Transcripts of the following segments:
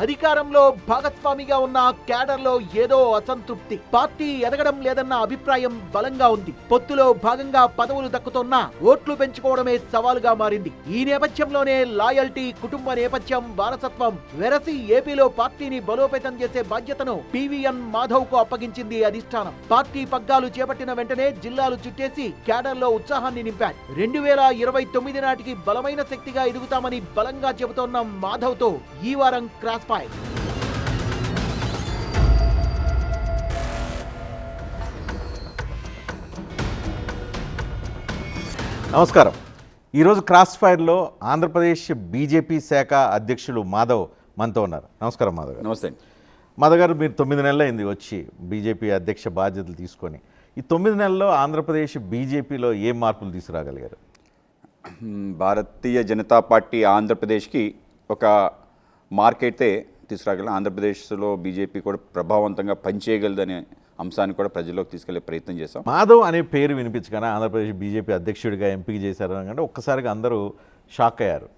అధికారంలో భాగస్వామిగా ఉన్న క్యాడర్లో ఏదో అసంతృప్తి. పార్టీ ఎదగడం లేదన్న అభిప్రాయం బలంగా ఉంది. పొత్తులో భాగంగా పదవులు దక్కుతున్నా ఓట్లు పెంచుకోవడమే సవాలుగా మారింది. ఈ నేపథ్యంలోనే లాయల్టీ, కుటుంబ నేపథ్యం, వారసత్వం వెరసి ఏపీలో పార్టీని బలోపేతం చేసే బాధ్యతను పివిఎన్ మాధవ్ కు అప్పగించింది అధిష్టానం. పార్టీ పగ్గాలు చేపట్టిన వెంటనే జిల్లాలు చుట్టేసి క్యాడర్లో ఉత్సాహాన్ని నింపాడు. 2029 నాటికి బలమైన శక్తిగా ఎదుగుతామని బలంగా చెబుతోన్న మాధవ్ తో ఈ వారం క్రాస్ ఫైర్. నమస్కారం. ఈరోజు క్రాస్ ఫైర్లో ఆంధ్రప్రదేశ్ బీజేపీ శాఖ అధ్యక్షులు మాధవ్ మనతో ఉన్నారు. నమస్కారం మాధవ్ గారు. నమస్తే. మాధవ్ గారు, మీరు 9 నెలలు అయింది వచ్చి బీజేపీ అధ్యక్ష బాధ్యతలు తీసుకొని. ఈ 9 నెలల్లో ఆంధ్రప్రదేశ్ బీజేపీలో ఏం మార్పులు తీసుకురాగలిగారు? భారతీయ జనతా పార్టీ ఆంధ్రప్రదేశ్కి ఒక మార్కెటే తీసుకురాగలం. ఆంధ్రప్రదేశ్లో బీజేపీ కూడా ప్రభావవంతంగా పనిచేయగలదనే అంశాన్ని కూడా ప్రజల్లోకి తీసుకెళ్లే ప్రయత్నం చేశాం. మాధవ్ అనే పేరు వినిపించగానే ఆంధ్రప్రదేశ్ బీజేపీ అధ్యక్షుడిగా ఎంపిక చేశారు అంటే ఒక్కసారిగా అందరూ షాక్ అయ్యారు.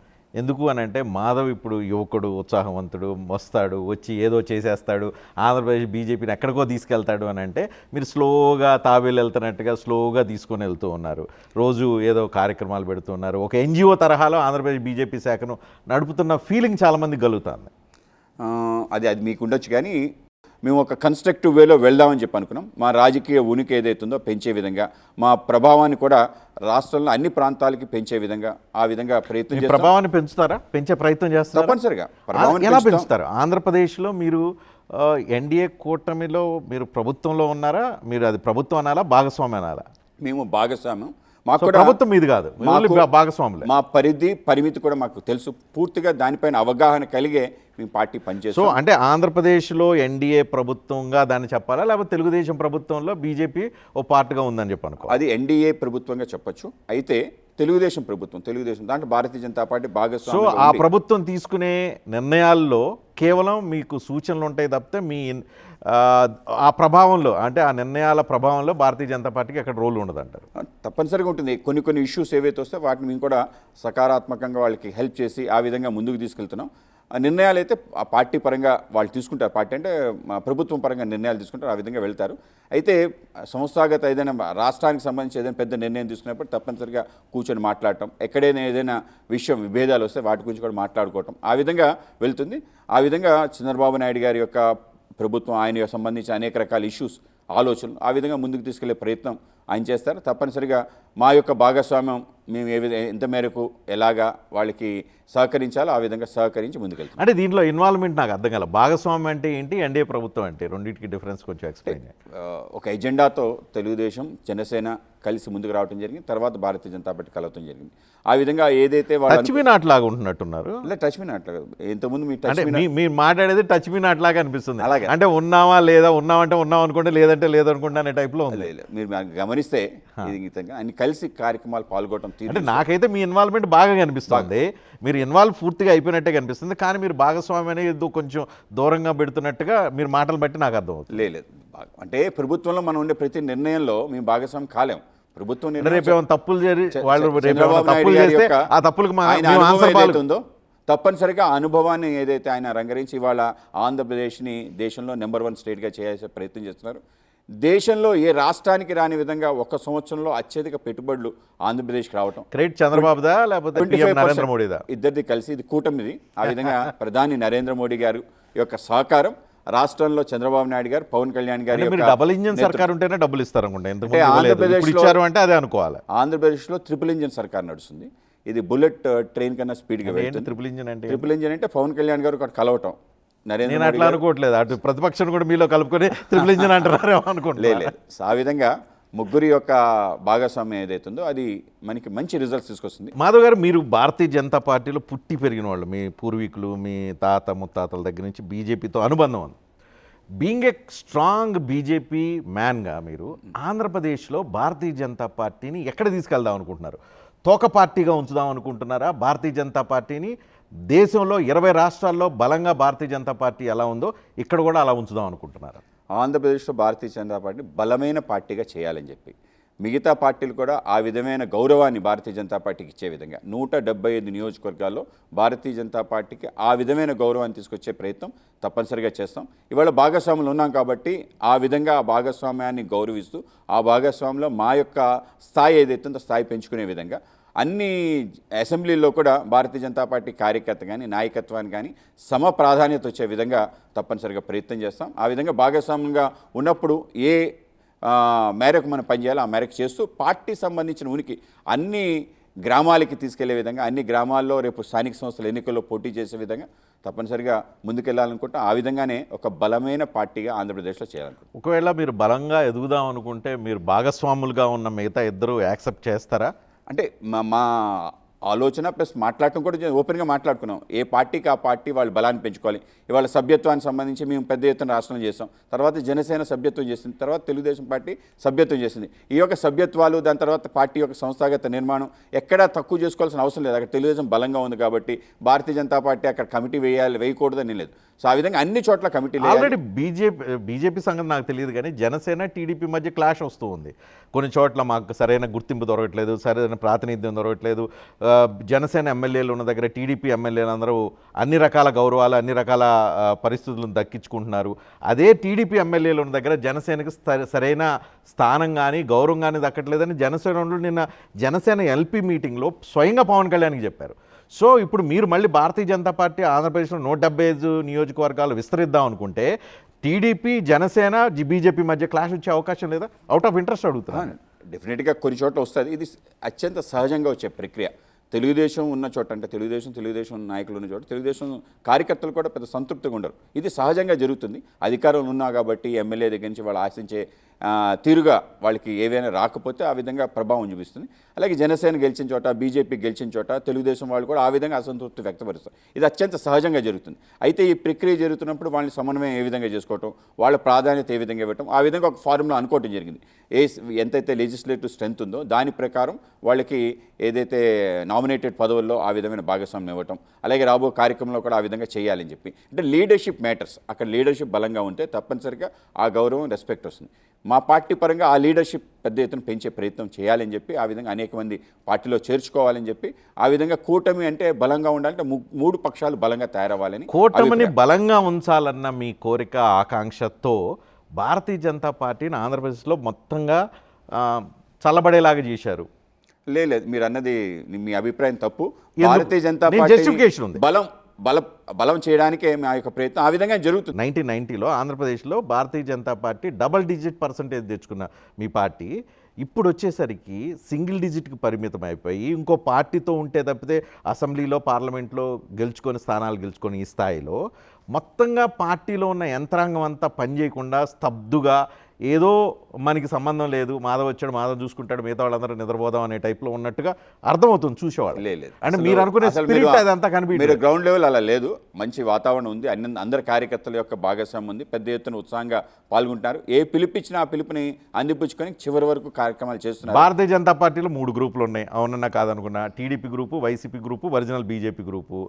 ఎందుకు అని అంటే మాధవ్ ఇప్పుడు యువకుడు, ఉత్సాహవంతుడు, వస్తాడు, వచ్చి ఏదో చేసేస్తాడు, ఆంధ్రప్రదేశ్ బీజేపీని ఎక్కడికో తీసుకెళ్తాడు అని అంటే మీరు స్లోగా తాబేలు వెళ్తున్నట్టుగా స్లోగా తీసుకొని వెళ్తూ ఉన్నారు. రోజు ఏదో కార్యక్రమాలు పెడుతూ ఉన్నారు. ఒక ఎన్జిఓ తరహాలో ఆంధ్రప్రదేశ్ బీజేపీ శాఖను నడుపుతున్న ఫీలింగ్ చాలామంది కలుగుతుంది. అది మీకు ఉండొచ్చు, కానీ మేము ఒక కన్స్ట్రక్టివ్ వేలో వెళ్దామని చెప్పి అనుకున్నాం. మా రాజకీయ ఉనికి ఏదైతుందో పెంచే విధంగా, మా ప్రభావాన్ని కూడా రాష్ట్రంలో అన్ని ప్రాంతాలకి పెంచే విధంగా, ఆ విధంగా ప్రయత్నం చేస్తాం. ప్రభావాన్ని పెంచుతారా? పెంచే ప్రయత్నం చేస్తారు? తప్పనిసరిగా. ఎలా పెంచుతారు? ఆంధ్రప్రదేశ్లో మీరు ఎన్డీఏ కూటమిలో మీరు ప్రభుత్వంలో ఉన్నారా? మీరు అది ప్రభుత్వం అనాలా, భాగస్వామి అనాలా? మేము భాగస్వామ్యం. మాకు ప్రభుత్వం మీది కాదు, భాగస్వాములు. మా పరిమితి కూడా మాకు తెలుసు. పూర్తిగా దానిపైన అవగాహన కలిగే మేము పార్టీ పనిచేస్తాం. సో అంటే ఆంధ్రప్రదేశ్లో ఎన్డీఏ ప్రభుత్వంగా దాన్ని చెప్పాలా, లేకపోతే తెలుగుదేశం ప్రభుత్వంలో బీజేపీ ఓ పార్ట్గా ఉందని చెప్పి అనుకో? అది ఎన్డీఏ ప్రభుత్వంగా చెప్పొచ్చు. అయితే తెలుగుదేశం దాంట్లో భారతీయ జనతా పార్టీ భాగస్వామి. సో ఆ ప్రభుత్వం తీసుకునే నిర్ణయాల్లో కేవలం మీకు సూచనలు ఉంటాయి తప్పితే మీ ఆ ప్రభావంలో, అంటే ఆ నిర్ణయాల ప్రభావంలో భారతీయ జనతా పార్టీకి అక్కడ రోల్ ఉండదంటారు? తప్పనిసరిగా ఉంటుంది. కొన్ని ఇష్యూస్ ఏవైతే వస్తే వాటిని మేము కూడా సకారాత్మకంగా వాళ్ళకి హెల్ప్ చేసి ఆ విధంగా ముందుకు తీసుకెళ్తున్నాం. ఆ నిర్ణయాలు అయితే ఆ పార్టీ పరంగా వాళ్ళు తీసుకుంటారు. పార్టీ అంటే ప్రభుత్వం పరంగా నిర్ణయాలు తీసుకుంటారు, ఆ విధంగా వెళ్తారు. అయితే సంస్థాగత ఏదైనా రాష్ట్రానికి సంబంధించి ఏదైనా పెద్ద నిర్ణయం తీసుకున్నప్పుడు తప్పనిసరిగా కూర్చొని మాట్లాడటం, ఎక్కడైనా ఏదైనా విభేదాలు వస్తే వాటి గురించి కూడా మాట్లాడుకోవటం, ఆ విధంగా వెళ్తుంది. ఆ విధంగా చంద్రబాబు నాయుడు గారి యొక్క ప్రభుత్వం, ఆయన సంబంధించి అనేక రకాల ఇష్యూస్, ఆలోచనలు ఆ విధంగా ముందుకు తీసుకెళ్లే ప్రయత్నం ఆయన చేస్తారు. తప్పనిసరిగా మా యొక్క భాగస్వామ్యం మేము ఎంత మేరకు ఎలాగా వాళ్ళకి సహకరించాలో ఆ విధంగా సహకరించి ముందుకెళ్తాం. అంటే దీంట్లో ఇన్వాల్వ్మెంట్ నాకు అర్థం కాల. భాగస్వామ్యం అంటే ఏంటి, ఎన్డీఏ ప్రభుత్వం అంటే రెండింటికి డిఫరెన్స్ కొంచెం ఎక్స్ప్లెయిన్ చేయండి. ఒక ఎజెండాతో తెలుగుదేశం, జనసేన కలిసి ముందుకు రావడం జరిగింది. తర్వాత భారతీయ జనతా పార్టీ కలవటం జరిగింది. ఆ విధంగా ఏదైతే టచ్ మీ నాట్ లాగా ఉంటున్నట్టున్నారు. టచ్ మీ నాట్ లాగా ఇంతకుముందు మీరు మాట్లాడేది టచ్ మీ నాట్ లాగా అనిపిస్తుంది. అలాగే అంటే ఉన్నామా లేదా, ఉన్నామంటే ఉన్నాం అనుకుంటే లేదంటే లేదనుకుంటే అనే టైప్లో ఉంది. మీరు గమనిస్తే అన్ని కలిసి కార్యక్రమాలు పాల్గొనడం. అంటే నాకైతే మీ ఇన్వాల్వ్మెంట్ బాగా కనిపిస్తుంది. మీరు ఇన్వాల్వ్ పూర్తిగా అయిపోయినట్టే కనిపిస్తుంది, కానీ మీరు భాగస్వామ్యం అనేది కొంచెం దూరంగా పెడుతున్నట్టుగా మీరు మాటలు బట్టి నాకు అర్థం అవుతుంది. లేదు, అంటే ప్రభుత్వంలో మనం ఉండే ప్రతి నిర్ణయంలో మేము భాగస్వామ్యం కాలేము. ప్రభుత్వం తప్పులు తప్పనిసరిగా అనుభవాన్ని ఏదైతే ఆయన రంగరించి ఇవాళ ఆంధ్రప్రదేశ్ని దేశంలో నెంబర్ 1 స్టేట్గా చేసే ప్రయత్నం చేస్తున్నారు. దేశంలో ఏ రాష్ట్రానికి రాని విధంగా ఒక సంవత్సరంలో అత్యధిక పెట్టుబడులు ఆంధ్రప్రదేశ్కి రావటం క్రెడిట్ చంద్రబాబుదా లేకపోతే నరేంద్ర మోడీదా? ఇద్దరిది కలిసి, ఇది కూటమిది. ఆ విధంగా ప్రధాని నరేంద్ర మోడీ గారు యొక్క సహకారం, రాష్ట్రంలో చంద్రబాబు నాయుడు గారు, పవన్ కళ్యాణ్ గారు డబుల్ ఇంజిన్ సర్కార్ ఉంటేనే డబ్బులు ఇస్తారు అనుకుంటే ఆంధ్రప్రదేశ్లో ట్రిపుల్ ఇంజిన్ సర్కార్ నడుస్తుంది. ఇది బుల్లెట్ ట్రైన్ కన్నా స్పీడ్గా వెళ్తుంది. ట్రిపుల్ ఇంజిన్ అంటే పవన్ కళ్యాణ్ గారు కలవటం. నేను అట్లా అనుకోవట్లేదు, అటు ప్రతిపక్షం కూడా మీలో కలుపుకొని ట్రిపుల్ ఇంజిన్ అంటారు అనుకోవట్లేదు. ఆ విధంగా ముగ్గురి యొక్క భాగస్వామ్యం ఏదైతుందో అది మనకి మంచి రిజల్ట్స్ తీసుకొస్తుంది. మాధవ్ గారు, మీరు భారతీయ జనతా పార్టీలో పుట్టి పెరిగిన వాళ్ళు, మీ పూర్వీకులు, మీ తాత ముత్తాతల దగ్గర నుంచి బీజేపీతో అనుబంధం ఉంది. బీయింగ్ ఏ స్ట్రాంగ్ బీజేపీ మ్యాన్గా మీరు ఆంధ్రప్రదేశ్లో భారతీయ జనతా పార్టీని ఎక్కడ తీసుకెళ్దాం అనుకుంటున్నారు? తోక పార్టీగా ఉంచుదాం అనుకుంటున్నారా భారతీయ జనతా పార్టీని? దేశంలో 20 రాష్ట్రాల్లో బలంగా భారతీయ జనతా పార్టీ ఎలా ఉందో ఇక్కడ కూడా అలా ఉంచుదాం అనుకుంటున్నారా? ఆంధ్రప్రదేశ్లో భారతీయ జనతా పార్టీ బలమైన పార్టీగా చేయాలని చెప్పి మిగతా పార్టీలు కూడా ఆ విధమైన గౌరవాన్ని భారతీయ జనతా పార్టీకి ఇచ్చే విధంగా 175 నియోజకవర్గాల్లో భారతీయ జనతా పార్టీకి ఆ విధమైన గౌరవాన్ని తీసుకొచ్చే ప్రయత్నం తప్పనిసరిగా చేస్తాం. ఇవాళ భాగస్వాములు ఉన్నాం కాబట్టి ఆ విధంగా ఆ భాగస్వామ్యాన్ని గౌరవిస్తూ ఆ భాగస్వామ్యంలో మా యొక్క స్థాయి ఏదైతే ఉందో స్థాయి పెంచుకునే విధంగా అన్ని అసెంబ్లీల్లో కూడా భారతీయ జనతా పార్టీ కార్యకర్త కానీ నాయకత్వాన్ని కానీ సమ ప్రాధాన్యత వచ్చే విధంగా తప్పనిసరిగా ప్రయత్నం చేస్తాం. ఆ విధంగా భాగస్వామ్యంగా ఉన్నప్పుడు ఏ మేరకు మనం పనిచేయాలో ఆ మేరకు చేస్తూ పార్టీ సంబంధించిన ఉనికి అన్ని గ్రామాలకి తీసుకెళ్లే విధంగా అన్ని గ్రామాల్లో రేపు స్థానిక సంస్థల ఎన్నికల్లో పోటీ చేసే విధంగా తప్పనిసరిగా ముందుకెళ్లాలనుకుంటాం. ఆ విధంగానే ఒక బలమైన పార్టీగా ఆంధ్రప్రదేశ్లో చేయాలనుకుంటాం. ఒకవేళ మీరు బలంగా ఎదుగుదాం అనుకుంటే మీరు భాగస్వాములుగా ఉన్న మిగతా ఇద్దరు యాక్సెప్ట్ చేస్తారా? అంటే మా ఆలోచన ప్లస్ మాట్లాడటం కూడా ఓపెన్గా మాట్లాడుకున్నాం. ఏ పార్టీకి ఆ పార్టీ వాళ్ళు బలాన్ని పెంచుకోవాలి. ఇవాళ సభ్యత్వానికి సంబంధించి మేము పెద్ద ఎత్తున రాష్ట్రంలో చేస్తాం. తర్వాత జనసేన సభ్యత్వం చేసింది, తర్వాత తెలుగుదేశం పార్టీ సభ్యత్వం చేసింది. ఈ యొక్క సభ్యత్వాలు దాని తర్వాత పార్టీ యొక్క సంస్థాగత నిర్మాణం ఎక్కడా తక్కువ చేసుకోవాల్సిన అవసరం లేదు. అక్కడ తెలుగుదేశం బలంగా ఉంది కాబట్టి భారతీయ జనతా పార్టీ అక్కడ కమిటీ వేయకూడదని లేదు. సో ఆ విధంగా అన్ని చోట్ల కమిటీలు ఆల్రెడీ బీజేపీ సంగతి నాకు తెలియదు కానీ జనసేన టీడీపీ మధ్య క్లాష్ వస్తూ ఉంది. కొన్ని చోట్ల మాకు సరైన గుర్తింపు దొరకట్లేదు, సరైన ప్రాతినిధ్యం దొరకట్లేదు. జనసేన ఎమ్మెల్యేలు ఉన్న దగ్గర టీడీపీ ఎమ్మెల్యేలు అందరూ అన్ని రకాల గౌరవాలు అన్ని రకాల పరిస్థితులను దక్కించుకుంటున్నారు. అదే టీడీపీ ఎమ్మెల్యేలు ఉన్న దగ్గర జనసేనకు సరైన స్థానం కానీ గౌరవం కానీ దక్కట్లేదని జనసేన నిన్న జనసేన ఎల్పీ మీటింగ్లో స్వయంగా పవన్ కళ్యాణ్కి చెప్పారు. సో ఇప్పుడు మీరు మళ్ళీ భారతీయ జనతా పార్టీ ఆంధ్రప్రదేశ్లో 175 నియోజకవర్గాలు విస్తరిద్దాం అనుకుంటే టీడీపీ జనసేన బీజేపీ మధ్య క్లాష్ వచ్చే అవకాశం లేదా? అవుట్ ఆఫ్ ఇంట్రెస్ట్ అడుగుతున్నాను. డెఫినెట్గా కొన్ని చోట్ల వస్తుంది. ఇది అత్యంత సహజంగా వచ్చే ప్రక్రియ. తెలుగుదేశం ఉన్న చోట అంటే తెలుగుదేశం నాయకులు ఉన్న చోట తెలుగుదేశం కార్యకర్తలు కూడా పెద్ద సంతృప్తిగా ఉండరు. ఇది సహజంగా జరుగుతుంది. అధికారంలో ఉన్నా కాబట్టి ఎమ్మెల్యే దగ్గర నుంచి వాళ్ళు ఆశించే తీరుగా వాళ్ళకి ఏవైనా రాకపోతే ఆ విధంగా ప్రభావం చూపిస్తుంది. అలాగే జనసేన గెలిచిన చోట బీజేపీ గెలిచిన చోట తెలుగుదేశం వాళ్ళు కూడా ఆ విధంగా అసంతృప్తి వ్యక్తపరుస్తారు. ఇది అత్యంత సహజంగా జరుగుతుంది. అయితే ఈ ప్రక్రియ జరుగుతున్నప్పుడు వాళ్ళని సమన్వయం ఏ విధంగా చేసుకోవటం, వాళ్ళ ప్రాధాన్యత ఏ విధంగా ఇవ్వటం, ఆ విధంగా ఒక ఫార్ములా అనుకోవటం జరిగింది. ఎంతైతే లెజిస్లేటివ్ స్ట్రెంత్ ఉందో దాని ప్రకారం వాళ్ళకి ఏదైతే నామినేటెడ్ పదవుల్లో ఆ విధమైన భాగస్వామ్యం ఇవ్వటం, అలాగే రాబో కార్యక్రమంలో కూడా ఆ విధంగా చేయాలని చెప్పి. అంటే లీడర్షిప్ మ్యాటర్స్. అక్కడ లీడర్షిప్ బలంగా ఉంటే తప్పనిసరిగా ఆ గౌరవం రెస్పెక్ట్ వస్తుంది. మా పార్టీ పరంగా ఆ లీడర్షిప్ పెద్ద ఎత్తున పెంచే ప్రయత్నం చేయాలని చెప్పి ఆ విధంగా అనేక మంది పార్టీలో చేర్చుకోవాలని చెప్పి ఆ విధంగా కూటమి అంటే బలంగా ఉండాలంటే 3 పక్షాలు బలంగా తయారవ్వాలని, కూటమిని బలంగా ఉంచాలన్న మీ కోరిక ఆకాంక్షతో భారతీయ జనతా పార్టీని ఆంధ్రప్రదేశ్లో మొత్తంగా చల్లబడేలాగా చేశారు. లేదు, మీరు అన్నది మీ అభిప్రాయం తప్పు. భారతీయ జనతా పార్టీ బలం చేయడానికే మా యొక్క ప్రయత్నం ఆ విధంగా జరుగుతుంది. 1990లో ఆంధ్రప్రదేశ్లో Bharatiya Janata Party double digit percentage తెచ్చుకున్న మీ పార్టీ ఇప్పుడు వచ్చేసరికి సింగిల్ డిజిట్కి పరిమితం అయిపోయి ఇంకో పార్టీతో ఉంటే తప్పితే అసెంబ్లీలో పార్లమెంట్లో స్థానాలు గెలుచుకొని ఈ స్థాయిలో మొత్తంగా పార్టీలో ఉన్న యంత్రాంగం అంతా పనిచేయకుండా స్తబ్దుగా ఏదో మనకి సంబంధం లేదు, మాధవ్ వచ్చాడు మాధవ్ చూసుకుంటాడు మిగతా వాళ్ళందరూ నిద్రపోదాం అనే టైప్లో ఉన్నట్టుగా అర్థమవుతుంది చూసేవాళ్ళు. లేదు, అంటే మీరు అనుకునే స్పిరిట్ అదంతా కనిపించదు. గ్రౌండ్ లెవెల్ అలా లేదు. మంచి వాతావరణం ఉంది. అందరి కార్యకర్తల యొక్క భాగస్వామ్యం ఉంది. పెద్ద ఎత్తున ఉత్సాహంగా పాల్గొంటున్నారు. ఏ పిలుపిచ్చినా ఆ పిలుపుని అందిపుచ్చుకొని చివరి వరకు కార్యక్రమాలు చేస్తున్నారు. భారతీయ జనతా పార్టీలో 3 గ్రూపులు ఉన్నాయి. అవునన్నా కాదనుకున్నా. TDP group, YCP group, original BJP group.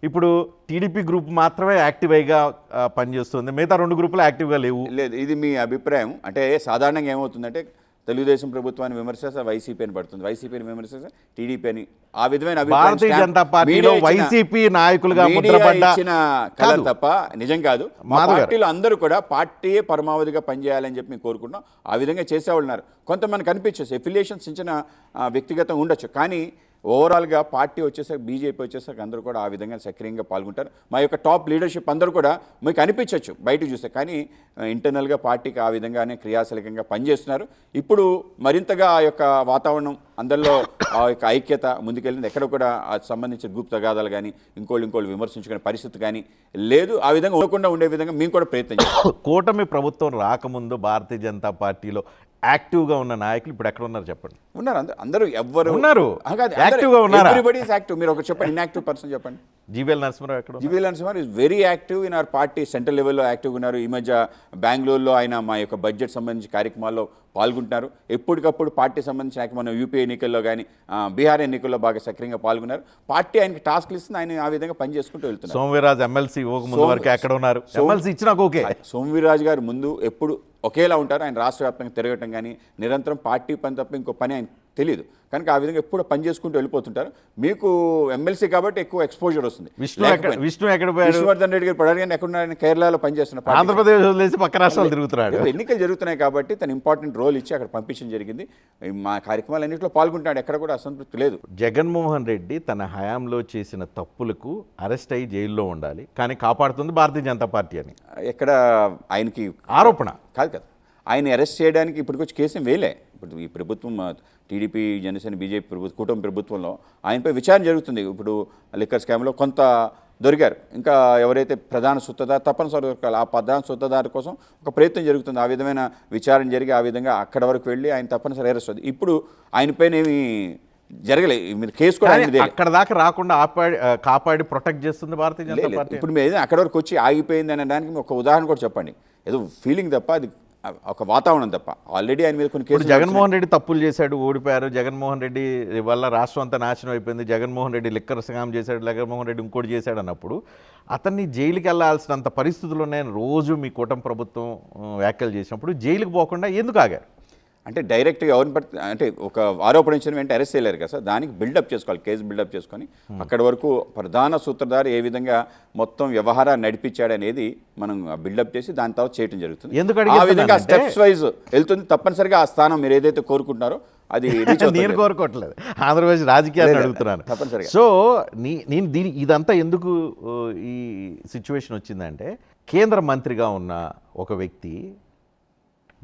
ఇప్పుడు టీడీపీ గ్రూప్ మాత్రమే యాక్టివ్గా పనిచేస్తుంది, మిగతా 2 గ్రూపులు యాక్టివ్గా లేవు. లేదు, ఇది మీ అభిప్రాయం. అంటే సాధారణంగా ఏమవుతుందంటే తెలుగుదేశం ప్రభుత్వాన్ని విమర్శిస్తే వైసీపీని పడుతుంది, వైసీపీని విమర్శిస్తే టీడీపీ అని ఆ విధమైన భారతీయ జనతా పార్టీలో వైసీపీ నాయకులుగా ఇచ్చిన కలర్ తప్ప నిజం కాదు. మా పార్టీలో అందరూ కూడా పార్టీయే పరమావధిగా పనిచేయాలని చెప్పి మేము కోరుకుంటున్నాం. ఆ విధంగా చేసేవాళ్ళు ఉన్నారు. కొంతమంది కనిపించచ్చు, ఎఫిలియేషన్స్ చిన్న వ్యక్తిగతం ఉండొచ్చు, కానీ ఓవరాల్గా పార్టీ వచ్చేసరికి బీజేపీ వచ్చేసరికి అందరూ కూడా ఆ విధంగా సక్రియంగా పాల్గొంటారు. మా యొక్క టాప్ లీడర్షిప్ అందరూ కూడా మీకు అనిపించవచ్చు బయటకు చూస్తే, కానీ ఇంటర్నల్గా పార్టీకి ఆ విధంగానే క్రియాశీలకంగా పనిచేస్తున్నారు. ఇప్పుడు మరింతగా ఆ యొక్క వాతావరణం అందరిలో ఆ యొక్క ఐక్యత ముందుకెళ్ళింది. ఎక్కడ కూడా సంబంధించిన గ్రూప్ తగాదాలు కానీ ఇంకోళ్ళు విమర్శించుకునే పరిస్థితి కానీ లేదు. ఆ విధంగా ఉండకుండా ఉండే విధంగా మేము కూడా ప్రయత్నం చేస్తాం. కూటమి ప్రభుత్వం రాకముందు భారతీయ జనతా పార్టీలో యాక్టివ్గా ఉన్న నాయకులు ఇప్పుడు ఎక్కడ ఉన్నారు చెప్పండి? ఉన్నారు, అందరూ ఎవ్వరు ఉన్నారు యాక్టివ్గా ఉన్నారు. Everybody is active. మీరు ఒకటి చెప్పండి, ఇన్యాక్టివ్ పర్సన్ చెప్పండి. జీవీఎల్ నరసింహారావు ఎక్కడ? GVL Narasimha Rao is very active in our party. Central లెవెల్లో యాక్టివ్గా ఉన్నారు. ఈ మధ్య బెంగళూరులో ఆయన మా యొక్క బడ్జెట్ సంబంధించిన కార్యక్రమాల్లో పాల్గొంటున్నారు. ఎప్పటికప్పుడు పార్టీ సంబంధించిన మన యూపీ ఎన్నికల్లో కానీ బీహార్ ఎన్నికల్లో బాగా సక్రియంగా పాల్గొన్నారు. పార్టీ ఆయనకి టాస్క్లు ఇస్తుంది, ఆయన ఆ విధంగా పనిచేసుకుంటూ వెళ్తున్నారు. సోమవీరాజు ఎమ్మెల్సీ ఎక్కడ ఉన్నారు? ఎమ్మెల్సీ ఇచ్చినాక ఓకే. సోమవీరాజు గారు ముందు ఎప్పుడు ఒకేలా ఉంటారు. ఆయన రాష్ట్ర వ్యాప్తంగా తిరగటం కానీ నిరంతరం పార్టీ పని తప్ప ఇంకో పని ఆయన తెలియదు. కనుక ఆ విధంగా ఎప్పుడు పని చేసుకుంటూ వెళ్ళిపోతుంటారు. మీకు ఎమ్మెల్సీ కాబట్టి ఎక్కువ ఎక్స్పోజర్ వస్తుంది. విష్ణు ఎక్కడ పోయాడు? విష్ణువర్ధన్ రెడ్డి గారు పడారు కానీ ఎక్కడ కేరళలో పనిచేస్తున్నారు. ఆంధ్రప్రదేశ్ వదిలేసి పక్క రాష్ట్రాలు తిరుగుతున్నాడు. ఎన్నికలు జరుగుతున్నాయి కాబట్టి తను ఇంపార్టెంట్ రోల్ ఇచ్చి అక్కడ పంపించడం జరిగింది. మా కార్యక్రమాలన్నింటిలో పాల్గొంటున్నాడు. ఎక్కడ కూడా అసంతృప్తి లేదు. జగన్మోహన్ రెడ్డి తన హయాంలో చేసిన తప్పులకు అరెస్ట్ అయ్యి జైల్లో ఉండాలి, కానీ కాపాడుతుంది భారతీయ జనతా పార్టీ అని ఎక్కడ ఆయనకి ఆరోపణ కాదు కదా. ఆయన అరెస్ట్ చేయడానికి ఇప్పటికొచ్చి కేసు వేలే. ఇప్పుడు ఈ ప్రభుత్వం టీడీపీ, జనసేన, బీజేపీ ప్రభుత్వం, కూటమి ప్రభుత్వంలో ఆయనపై విచారణ జరుగుతుంది. ఇప్పుడు లిక్కర్ స్కామ్లో కొంత దొరికారు. ఇంకా ఎవరైతే ప్రధాన సొత్తుదారు తప్పనిసరి దొరకాలి. ఆ ప్రధాన సొత్తుదారు కోసం ఒక ప్రయత్నం జరుగుతుంది. ఆ విధమైన విచారణ జరిగి ఆ విధంగా అక్కడ వరకు వెళ్ళి ఆయన తప్పనిసరి అరెస్ట్ అవుతుంది. ఇప్పుడు ఆయనపైన ఏమి జరగలేదు. మీరు కేసు కూడా అక్కడ దాకా రాకుండా కాపాడి ప్రొటెక్ట్ చేస్తుంది భారతీయ జనతా పార్టీ. ఇప్పుడు మీరు అక్కడ వరకు వచ్చి ఆగిపోయింది అనడానికి ఒక ఉదాహరణ కూడా చెప్పండి. ఏదో ఫీలింగ్ తప్ప అది ఒక వాతావరణం తప్ప. ఆల్రెడీ ఆయన మీద కొన్ని కేసులు. జగన్మోహన్ రెడ్డి తప్పులు చేశాడు, ఓడిపోయారు. జగన్మోహన్ రెడ్డి వల్ల రాష్ట్రం అంతా నాశనం అయిపోయింది. జగన్మోహన్ రెడ్డి లిక్కర్ స్కామ్ చేశాడు, జగన్మోహన్ రెడ్డి ఇంకోటి చేశాడు అన్నప్పుడు అతన్ని జైలుకి వెళ్ళాల్సినంత పరిస్థితులు ఉన్నాయని రోజు మీ కూటమి ప్రభుత్వం వ్యాఖ్యలు చేసినప్పుడు జైలుకి పోకుండా ఎందుకు ఆగారు? అంటే డైరెక్ట్గా ఎవరిని పడితే అంటే ఒక ఆరోపణ ఇచ్చిన వెంటనే అరెస్ట్ చేయలేరు కదా సార్. దానికి బిల్డప్ చేసుకోవాలి, కేసు బిల్డప్ చేసుకొని అక్కడి వరకు ప్రధాన సూత్రధారి ఏ విధంగా మొత్తం వ్యవహారాన్ని నడిపించాడు అనేది మనం బిల్డప్ చేసి దాని తర్వాత చేయడం జరుగుతుంది. ఆ విధంగా స్టెప్స్ వైజ్ వెళ్తుంది. తప్పనిసరిగా ఆ స్థానం మీరు ఏదైతే కోరుకుంటున్నారో అది నేను కోరుకోవట్లేదు, ఆంధ్రప్రదేశ్ రాజకీయాన్ని అడుగుతున్నాను. తప్పనిసరిగా. సో నేను ఇదంతా ఎందుకు ఈ సిచ్యువేషన్ వచ్చిందంటే, కేంద్ర మంత్రిగా ఉన్న ఒక వ్యక్తి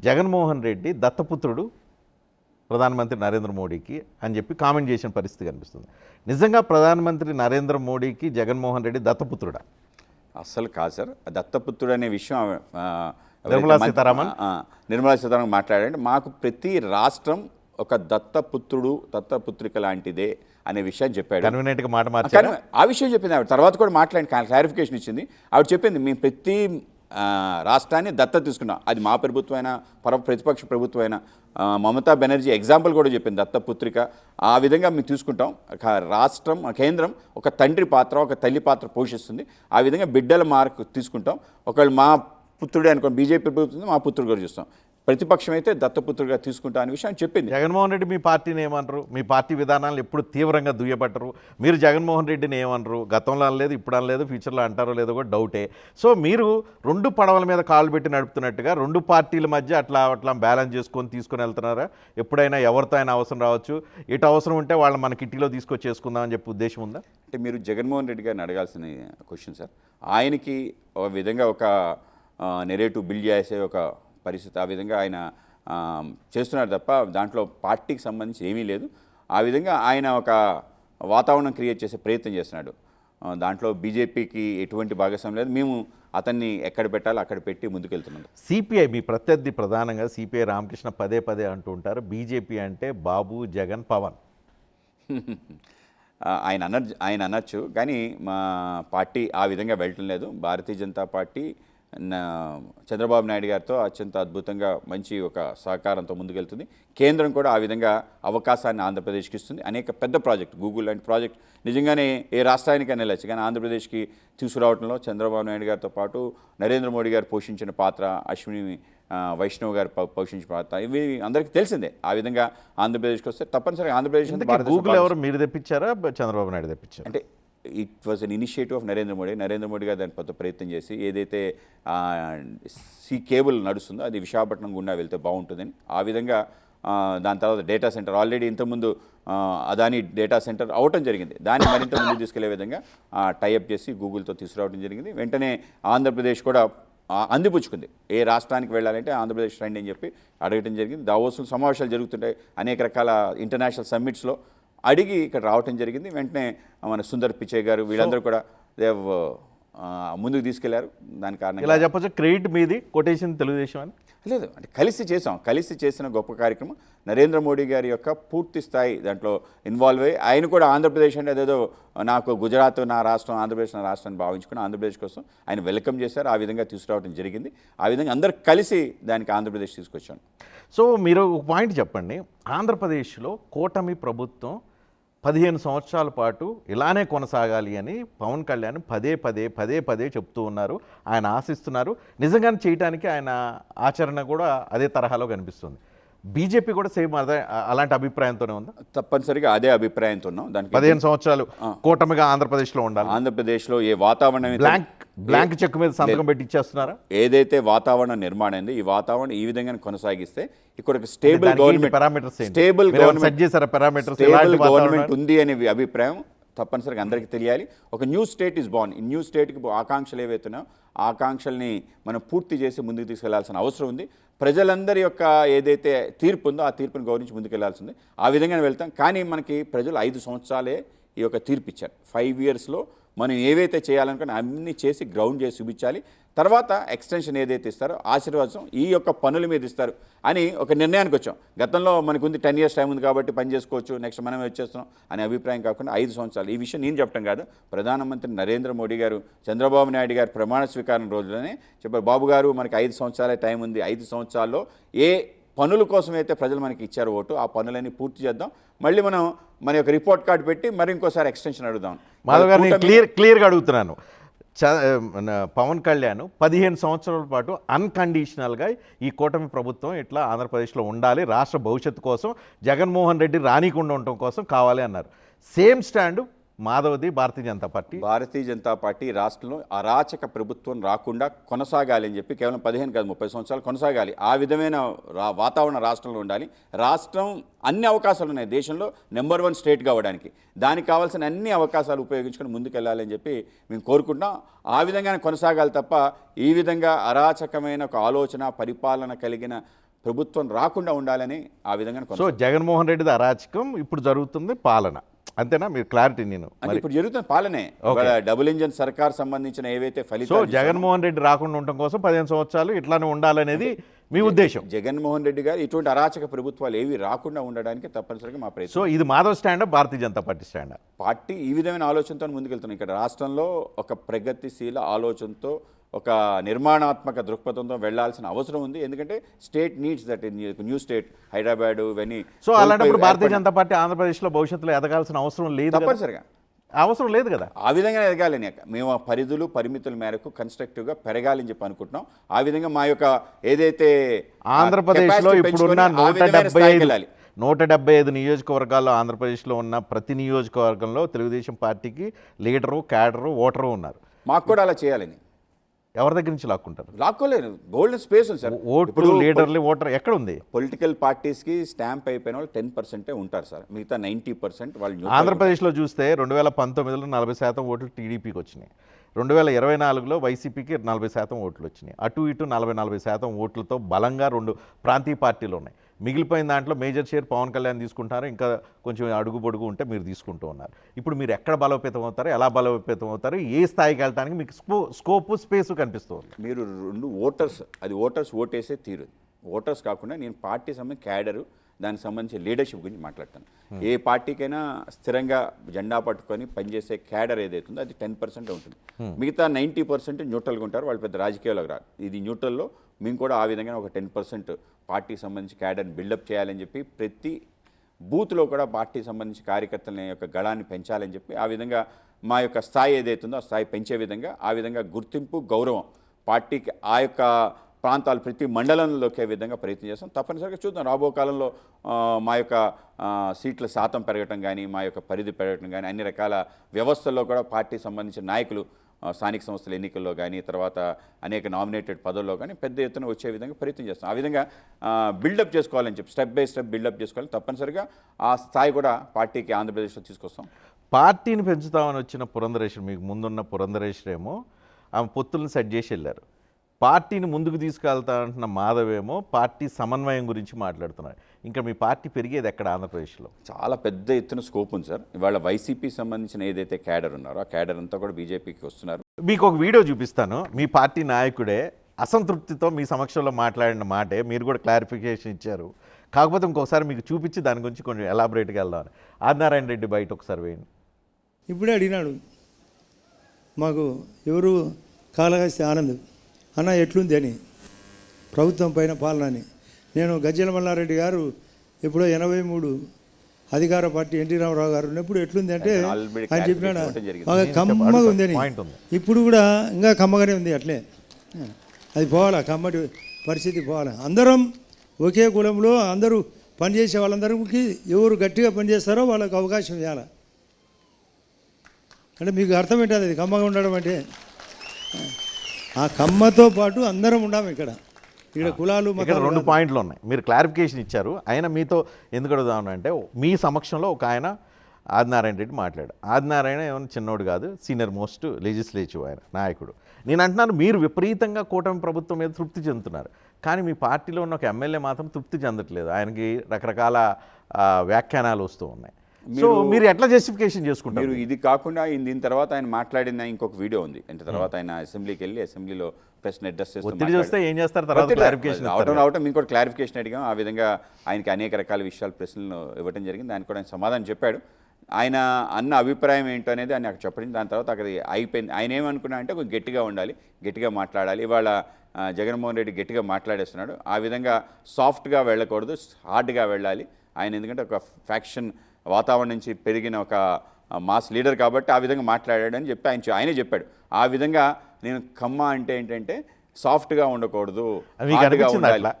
జగన్మోహన్ రెడ్డి దత్తపుత్రుడు ప్రధానమంత్రి నరేంద్ర మోడీకి అని చెప్పి కామెంట్ చేసిన పరిస్థితి కనిపిస్తుంది. నిజంగా ప్రధానమంత్రి నరేంద్ర మోడీకి జగన్మోహన్ రెడ్డి దత్తపుత్రుడా? అస్సలు కాదు సార్. దత్తపుత్రుడు అనే విషయం నిర్మలా సీతారామన్ మాట్లాడండి. మాకు ప్రతి రాష్ట్రం ఒక దత్తపుత్రుడు దత్తపుత్రిక లాంటిదే అనే విషయాన్ని చెప్పాడు. కన్వీనియంట్గా మాట మార్చారు. ఆ విషయం చెప్పింది ఆవిడ. తర్వాత కూడా మాట్లాడి క్లారిఫికేషన్ ఇచ్చింది. ఆవిడ చెప్పింది మేము ప్రతి రాష్ట్రాన్ని దత్తత తీసుకున్నాం. అది మా ప్రభుత్వం అయినా ప్రతిపక్ష ప్రభుత్వం అయినా మమతా బెనర్జీ ఎగ్జాంపుల్ కూడా చెప్పింది దత్తపుత్రిక. ఆ విధంగా మేము తీసుకుంటాం. రాష్ట్రం, కేంద్రం ఒక తండ్రి పాత్ర, ఒక తల్లి పాత్ర పోషిస్తుంది. ఆ విధంగా బిడ్డల మార్కు తీసుకుంటాం. ఒకవేళ మా పుత్రుడే అనుకోండి, బీజేపీ ప్రభుత్వం మా పుత్రుడు కూడా చూస్తాం. ప్రతిపక్షం అయితే దత్తపుత్రుడిగా తీసుకుంటా అనే విషయం చెప్పింది. జగన్మోహన్ రెడ్డి మీ పార్టీని ఏమనరు? మీ పార్టీ విధానాలను ఎప్పుడు తీవ్రంగా దుయ్యబట్టరు. మీరు జగన్మోహన్ రెడ్డిని ఏమనరు? గతంలో అనలేదు, ఇప్పుడు అనలేదు, ఫ్యూచర్లో అంటారో లేదో కూడా డౌటే. సో మీరు రెండు పడవల మీద కాళ్ళు పెట్టి నడుపుతున్నట్టుగా రెండు పార్టీల మధ్య అట్లా బ్యాలెన్స్ చేసుకొని తీసుకొని వెళ్తున్నారా? ఎప్పుడైనా ఎవరితో అయినా అవసరం రావచ్చు, ఎటు అవసరం ఉంటే వాళ్ళని మన కిట్టీలో తీసుకొచ్చి చేసుకుందామని చెప్పి ఉద్దేశం ఉందా? అంటే మీరు జగన్మోహన్ రెడ్డి గారిని అడగాల్సిన క్వశ్చన్ సార్. ఆయనకి ఒక విధంగా ఒక నెరేటివ్ బిల్డ్ చేసే ఒక పరిస్థితి, ఆ విధంగా ఆయన చేస్తున్నారు తప్ప దాంట్లో పార్టీకి సంబంధించి ఏమీ లేదు. ఆ విధంగా ఆయన ఒక వాతావరణం క్రియేట్ చేసే ప్రయత్నం చేస్తున్నాడు. దాంట్లో బీజేపీకి ఎటువంటి భాగస్వామ్యం లేదు. మేము అతన్ని ఎక్కడ పెట్టాలో అక్కడ పెట్టి ముందుకెళ్తున్నాం. సిపిఐ మీ ప్రత్యర్థి ప్రధానంగా సిపిఐ రామకృష్ణ పదే అంటూ ఉంటారు, బీజేపీ అంటే బాబు, జగన్, పవన్. ఆయన అనొచ్చు, కానీ మా పార్టీ ఆ విధంగా వెళ్ళటం లేదు. భారతీయ జనతా పార్టీ చంద్రబాబు నాయుడు గారితో అత్యంత అద్భుతంగా మంచి ఒక సహకారంతో ముందుకెళ్తుంది. కేంద్రం కూడా ఆ విధంగా అవకాశాన్ని ఆంధ్రప్రదేశ్కి ఇస్తుంది. అనేక పెద్ద ప్రాజెక్ట్, గూగుల్ లాంటి ప్రాజెక్ట్ నిజంగానే ఏ రాష్ట్రానికైనా వెళ్ళచ్చు, కానీ ఆంధ్రప్రదేశ్కి తీసుకురావడంలో చంద్రబాబు నాయుడు గారితో పాటు నరేంద్ర మోడీ గారు పోషించిన పాత్ర, అశ్విని వైష్ణవ్ గారు పోషించిన పాత్ర, ఇవి అందరికీ తెలిసిందే. ఆ విధంగా ఆంధ్రప్రదేశ్కి వస్తే తప్పనిసరిగా ఆంధ్రప్రదేశ్. గూగుల్ ఎవరు, మీరు తెప్పించారా చంద్రబాబు నాయుడు తెప్పించారు? అంటే it was an initiative of Narendra Modi గారు దాని ప్రయత్నం చేసి ఏదైతే సీ కేబుల్ నడుస్తుందో అది విశాఖపట్నం గుండా వెళ్తే బాగుంటుందని ఆ విధంగా దాని తర్వాత డేటా సెంటర్ ఆల్రెడీ ఇంతకుముందు అదాని డేటా సెంటర్ అవటం జరిగింది. దాన్ని మరింత ముందుకు తీసుకెళ్లే విధంగా టైఅప్ చేసి గూగుల్తో తీసుకురావడం జరిగింది. వెంటనే ఆంధ్రప్రదేశ్ కూడా అందిపుచ్చుకుంది. ఏ రాష్ట్రానికి వెళ్ళాలంటే ఆంధ్రప్రదేశ్ రండి అని చెప్పి అడగటం జరిగింది. దావోస్లో సమావేశాలు జరుగుతుంటాయి, అనేక రకాల ఇంటర్నేషనల్ సమ్మిట్స్లో అడిగి ఇక్కడ రావటం జరిగింది. వెంటనే మన సుందర్ పిచై గారు వీళ్ళందరూ కూడా ముందుకు తీసుకెళ్లారు. దాని కారణంగా ఇలా చెప్పచ్చు, క్రెడిట్ మీది, కొటేషన్ తెలుగుదేశం అని లేదు. అంటే కలిసి చేసిన గొప్ప కార్యక్రమం. నరేంద్ర మోడీ గారి యొక్క పూర్తి స్థాయి దాంట్లో ఇన్వాల్వ్ అయ్యి ఆయన కూడా ఆంధ్రప్రదేశ్ అంటే అదేదో నాకు గుజరాత్ నా రాష్ట్రం, ఆంధ్రప్రదేశ్ నా రాష్ట్రాన్ని భావించుకుని ఆంధ్రప్రదేశ్ కోసం ఆయన వెల్కమ్ చేశారు. ఆ విధంగా తీసుకురావడం జరిగింది. ఆ విధంగా అందరు కలిసి దానికి ఆంధ్రప్రదేశ్ తీసుకొచ్చాను. సో మీరు ఒక పాయింట్ చెప్పండి, ఆంధ్రప్రదేశ్లో కూటమి ప్రభుత్వం 15 సంవత్సరాల పాటు ఇలానే కొనసాగాలి అని పవన్ కళ్యాణ్ పదే చెప్తూ ఉన్నారు. ఆయన ఆశిస్తున్నారు. నిజంగానే చేయడానికి ఆయన ఆచరణ కూడా అదే తరహాలో కనిపిస్తుంది. బీజేపీ కూడా సేమ్ అదే అలాంటి అభిప్రాయంతోనే ఉందా? తప్పనిసరిగా అదే అభిప్రాయంతో ఉన్నాం. దానికి 15 సంవత్సరాలు కూటమిగా ఆంధ్రప్రదేశ్లో ఉండాలి. ఆంధ్రప్రదేశ్లో ఏ వాతావరణం బ్లాంక్ చెక్ మీద సంతకం పెట్టి ఇచ్చేస్తున్నారా? ఏదైతే వాతావరణం నిర్మాణం అయిందో ఈ వాతావరణం ఈ విధంగా కొనసాగిస్తే ఇక్కడ ఒక స్టేబుల్ గవర్నమెంట్ ఉంది అనే అభిప్రాయం తప్పనిసరిగా అందరికీ తెలియాలి. ఒక న్యూ స్టేట్ ఈజ్ బార్న్. ఈ న్యూ స్టేట్కి ఆకాంక్షలు ఏవైతున్నాయో ఆకాంక్షల్ని మనం పూర్తి చేసి ముందుకు తీసుకెళ్లాల్సిన అవసరం ఉంది. ప్రజలందరి యొక్క ఏదైతే తీర్పు ఉందో ఆ తీర్పుని గౌరవించి ముందుకెళ్లాల్సింది. ఆ విధంగానే వెళ్తాం. కానీ మనకి ప్రజలు 5 సంవత్సరాలే ఈ యొక్క తీర్పు ఇచ్చారు. 5 ఇయర్స్లో మనం ఏవైతే చేయాలనుకుని అన్నీ చేసి గ్రౌండ్ చేసి చూపించాలి. తర్వాత ఎక్స్టెన్షన్ ఏదైతే ఇస్తారో ఆశీర్వాదం ఈ యొక్క పనుల మీద ఇస్తారు అని ఒక నిర్ణయానికి వచ్చాం. గతంలో మనకు ఉంది 10 ఇయర్స్ టైం ఉంది కాబట్టి పని చేసుకోవచ్చు, నెక్స్ట్ మనమే వచ్చేస్తున్నాం అనే అభిప్రాయం కాకుండా 5 సంవత్సరాలు. ఈ విషయం నేను చెప్పడం కాదు, ప్రధానమంత్రి నరేంద్ర మోడీ గారు చంద్రబాబు నాయుడు గారు ప్రమాణ స్వీకారం రోజులోనే చెప్పారు, బాబు గారు మనకి 5 సంవత్సరాలే టైం ఉంది, 5 సంవత్సరాల్లో ఏ పనుల కోసం అయితే ప్రజలు మనకి ఇచ్చారు ఓటు ఆ పనులన్నీ పూర్తి చేద్దాం, మళ్ళీ మనం మన యొక్క రిపోర్ట్ కార్డు పెట్టి మరి ఇంకోసారి ఎక్స్టెన్షన్ అడుగుదాం. మాధవ్ గారు నేను క్లియర్గా అడుగుతున్నాను. పవన్ కళ్యాణ్ 15 సంవత్సరాల పాటు అన్కండిషనల్గా ఈ కూటమి ప్రభుత్వం ఇట్లా ఆంధ్రప్రదేశ్లో ఉండాలి, రాష్ట్ర భవిష్యత్తు కోసం జగన్మోహన్ రెడ్డి రానికుండా ఉండటం కోసం కావాలి అన్నారు. సేమ్ స్టాండ్ మాధవ్ది భారతీయ జనతా పార్టీ రాష్ట్రంలో అరాచక ప్రభుత్వం రాకుండా కొనసాగాలి అని చెప్పి కేవలం 15 కాదు 30 సంవత్సరాలు కొనసాగాలి. ఆ విధమైన వాతావరణం రాష్ట్రంలో ఉండాలి. రాష్ట్రం అన్ని అవకాశాలు ఉన్నాయి దేశంలో నెంబర్ 1 స్టేట్ కావడానికి. దానికి కావాల్సిన అన్ని అవకాశాలు ఉపయోగించుకొని ముందుకెళ్ళాలని చెప్పి మేము కోరుకుంటున్నాం. ఆ విధంగానే కొనసాగాలి తప్ప ఈ విధంగా అరాచకమైన ఒక ఆలోచన పరిపాలన కలిగిన ప్రభుత్వం రాకుండా ఉండాలని ఆ విధంగా. సో జగన్మోహన్ రెడ్డిది అరాచకం, ఇప్పుడు జరుగుతుంది పాలన, అంతేనా? మీరు క్లారిటీ నేను ఇప్పుడు జరుగుతున్న పాలనే డబుల్ ఇంజన్ సర్కార్ సంబంధించిన ఏవైతే ఫలితాలు జగన్మోహన్ రెడ్డి రాకుండా ఉండటం కోసం 15 సంవత్సరాలు ఇట్లానే ఉండాలనేది మీ ఉద్దేశం. జగన్మోహన్ రెడ్డి గారు ఇటువంటి అరాచక ప్రభుత్వాలు ఏవి రాకుండా ఉండడానికి తప్పనిసరిగా మా ప్రయత్నం. సో ఇది మాధవ్ స్టాండ్, భారతీయ జనతా పార్టీ స్టాండ్. పార్టీ ఈ విధమైన ఆలోచనతో ముందుకెళ్తున్నాం. ఇక్కడ రాష్ట్రంలో ఒక ప్రగతిశీల ఆలోచనతో ఒక నిర్మాణాత్మక దృక్పథంతో వెళ్లాల్సిన అవసరం ఉంది. ఎందుకంటే state needs that new state Hyderabad ఇవన్నీ. సో అలాంటప్పుడు భారతీయ జనతా పార్టీ ఆంధ్రప్రదేశ్లో భవిష్యత్తులో ఎదగాల్సిన అవసరం లేదు, తప్పనిసరిగా అవసరం లేదు కదా. ఆ విధంగా ఎదగాలని మేము ఆ పరిధులు పరిమితుల మేరకు కన్స్ట్రక్టివ్గా పెరగాలని చెప్పి అనుకుంటున్నాం. ఆ విధంగా మా యొక్క ఏదైతే ఆంధ్రప్రదేశ్లో ఇప్పుడున్న 175 నియోజకవర్గాల్లో ఆంధ్రప్రదేశ్లో ఉన్న ప్రతి నియోజకవర్గంలో తెలుగుదేశం పార్టీకి లీడరు, క్యాడరు, ఓటరు ఉన్నారు. మాకు కూడా అలా చేయాలని. ఎవరి దగ్గర నుంచి లాక్కుంటారు? లాక్కోలేరు. గోల్డెన్ స్పేస్ ఉంది సార్. ఓటు లీడర్లు ఓటర్ ఎక్కడ ఉంది? పొలిటికల్ పార్టీస్కి స్టాంప్ అయిపోయిన వాళ్ళు 10% ఉంటారు సార్. మిగతా 90% వాళ్ళు. ఆంధ్రప్రదేశ్లో చూస్తే 2019లో 40% ఓట్లు టీడీపీకి వచ్చినాయి, 2024లో వైసీపీకి 40% ఓట్లు వచ్చినాయి. అటు ఇటు 40% ఓట్లతో బలంగా 2 ప్రాంతీయ పార్టీలు ఉన్నాయి. మిగిలిపోయిన దాంట్లో మేజర్ షేర్ పవన్ కళ్యాణ్ తీసుకుంటారు, ఇంకా కొంచెం అడుగు పొడుగు ఉంటే మీరు తీసుకుంటూ ఉన్నారు. ఇప్పుడు మీరు ఎక్కడ బలోపేతం అవుతారు, ఎలా బలోపేతం అవుతారు, ఏ స్థాయికి వెళ్ళడానికి మీకు స్కోపు స్పేసు కనిపిస్తుంది? మీరు 2 ఓటర్స్, అది ఓటర్స్ ఓటేసే తీరు. ఓటర్స్ కాకుండా నేను పార్టీ సంబంధించి క్యాడరు, దానికి సంబంధించి లీడర్షిప్ గురించి మాట్లాడతాను. ఏ పార్టీకైనా స్థిరంగా జెండా పట్టుకొని పనిచేసే క్యాడర్ ఏదైతే ఉందో అది 10% ఉంటుంది. మిగతా 90% న్యూట్రల్గా ఉంటారు. వాళ్ళు పెద్ద రాజకీయాలకు రారు. ఇది న్యూట్రల్లో మేము కూడా ఆ విధంగా ఒక 10% పార్టీకి సంబంధించి క్యాడర్ని బిల్డప్ చేయాలని చెప్పి ప్రతి బూత్లో కూడా పార్టీకి సంబంధించి కార్యకర్తల యొక్క గళాన్ని పెంచాలని చెప్పి ఆ విధంగా మా యొక్క స్థాయి ఏదైతుందో ఆ స్థాయి పెంచే విధంగా ఆ విధంగా గుర్తింపు, గౌరవం పార్టీకి ఆ యొక్క ప్రాంతాలు ప్రతి మండలంలోకే విధంగా ప్రయత్నం చేస్తాం. తప్పనిసరిగా చూద్దాం రాబో కాలంలో మా యొక్క సీట్ల శాతం పెరగటం కానీ, మా యొక్క పరిధి పెరగటం కానీ, అన్ని రకాల వ్యవస్థల్లో కూడా పార్టీ సంబంధించిన నాయకులు స్థానిక సంస్థల ఎన్నికల్లో కానీ, తర్వాత అనేక నామినేటెడ్ పదవుల్లో కానీ పెద్ద ఎత్తున వచ్చే విధంగా ప్రయత్నం చేస్తాం. ఆ విధంగా బిల్డప్ చేసుకోవాలని చెప్పి స్టెప్ బై స్టెప్ బిల్డప్ చేసుకోవాలి. తప్పనిసరిగా ఆ స్థాయి కూడా పార్టీకి ఆంధ్రప్రదేశ్లో తీసుకొస్తాం. పార్టీని పెంచుతామని వచ్చిన పురంధరేశ్వరి, మీకు ముందున్న పురంధరేశ్వరి ఏమో ఆమె పొత్తులను సెట్ చేసి వెళ్ళారు. పార్టీని ముందుకు తీసుకెళ్తా అంటున్న మాధవేమో పార్టీ సమన్వయం గురించి మాట్లాడుతున్నారు. ఇంకా మీ పార్టీ పెరిగేది ఎక్కడ ఆంధ్రప్రదేశ్లో? చాలా పెద్ద ఎత్తున స్కోప్ ఉంది సార్. ఇవాళ వైసీపీ సంబంధించిన ఏదైతే క్యాడర్ ఉన్నారో ఆ క్యాడర్ అంతా కూడా బీజేపీకి వస్తున్నారు. మీకు ఒక వీడియో చూపిస్తాను. మీ పార్టీ నాయకుడే అసంతృప్తితో మీ సమక్షంలో మాట్లాడిన మాటే మీరు కూడా క్లారిఫికేషన్ ఇచ్చారు. కాకపోతే ఇంకొకసారి మీకు చూపించి దాని గురించి కొంచెం ఎలాబరేట్గా వెళ్దామని. ఆదినారాయణ రెడ్డి బయట ఒకసారి వేయండి. ఇప్పుడే అడిగినాడు మాకు ఎవరు కాళహస్తి ఆనంద్ అన్న ఎట్లుంది అని, ప్రభుత్వం పైన పాలన అని. నేను గజ్జల మల్లారెడ్డి గారు ఎప్పుడో 83 అధికార పార్టీ ఎన్టీ రామారావు గారు ఉన్నప్పుడు ఎట్లుంది అంటే ఆయన already ఆయన చెప్పినాడు clarification ఇవ్వడం జరిగింది. బాగా కమ్మగా ఉందని. పాయింట్ ఉంది. ఇప్పుడు కూడా ఇంకా కమ్మగానే ఉంది అట్లే. అది పోవాలా, కమ్మటి పరిస్థితి పోవాలా. అందరం ఒకే కులంలో అందరూ పనిచేసే వాళ్ళందరికీ ఎవరు గట్టిగా పనిచేస్తారో వాళ్ళకి అవకాశం ఇవ్వాలి. అంటే మీకు అర్థం ఏంటది అది కమ్మగా ఉండడం అంటే? ఆ కమ్మతో పాటు అందరం ఉండాము ఇక్కడ కులాలు ఇక్కడ 2 పాయింట్లు ఉన్నాయి. మీరు క్లారిఫికేషన్ ఇచ్చారు. ఆయన మీతో ఎందుకు అడుగుదామని అంటే మీ సమక్షంలో ఒక ఆయన ఆదినారాయణ రెడ్డి మాట్లాడారు. ఆదినారాయణ ఏమైనా చిన్నోడు కాదు, సీనియర్ మోస్ట్ లెజిస్లేటివ్ ఆయన నాయకుడు. నేను అంటున్నాను మీరు విపరీతంగా కూటమి ప్రభుత్వం మీద తృప్తి చెందుతున్నారు, కానీ మీ పార్టీలో ఉన్న ఒక ఎమ్మెల్యే మాత్రం తృప్తి చెందట్లేదు. ఆయనకి రకరకాల వ్యాఖ్యానాలు వస్తూ ఉన్నాయి. సో మీరు ఎట్లా జస్టిఫికేషన్ చేసుకుంటారు? మీరు ఇది కాకుండా దీని తర్వాత ఆయన మాట్లాడిన ఇంకొక వీడియో ఉంది. అంటే తర్వాత ఆయన అసెంబ్లీకి వెళ్ళి అసెంబ్లీలో ప్రశ్న అడ్రస్ ఒత్తిడి చూస్తే ఏం చేస్తారు? తర్వాత క్లారిఫికేషన్ అవటం మేము కూడా క్లారిఫికేషన్ అడిగాం. ఆ విధంగా ఆయనకి అనేక రకాల విషయాలు ప్రశ్నలు ఇవ్వడం జరిగింది. దానికి కూడా ఆయన సమాధానం చెప్పాడు. ఆయన అన్న అభిప్రాయం ఏంటో అనేది ఆయన అక్కడ చెప్పడం. దాని తర్వాత అక్కడ అయిపోయింది. ఆయన ఏమనుకున్నా అంటే కొంచెం గట్టిగా ఉండాలి, గట్టిగా మాట్లాడాలి. ఇవాళ జగన్మోహన్ రెడ్డి గట్టిగా మాట్లాడేస్తున్నాడు. ఆ విధంగా సాఫ్ట్గా వెళ్ళకూడదు, హార్డ్గా వెళ్ళాలి ఆయన. ఎందుకంటే ఒక ఫ్యాక్షన్ వాతావరణం నుంచి పెరిగిన ఒక మాస్ లీడర్ కాబట్టి ఆ విధంగా మాట్లాడాడని చెప్పి ఆయనే చెప్పాడు. ఆ విధంగా నేను కమ్మ అంటే ఏంటంటే సాఫ్ట్గా ఉండకూడదు, హార్డ్గా ఉండాలి.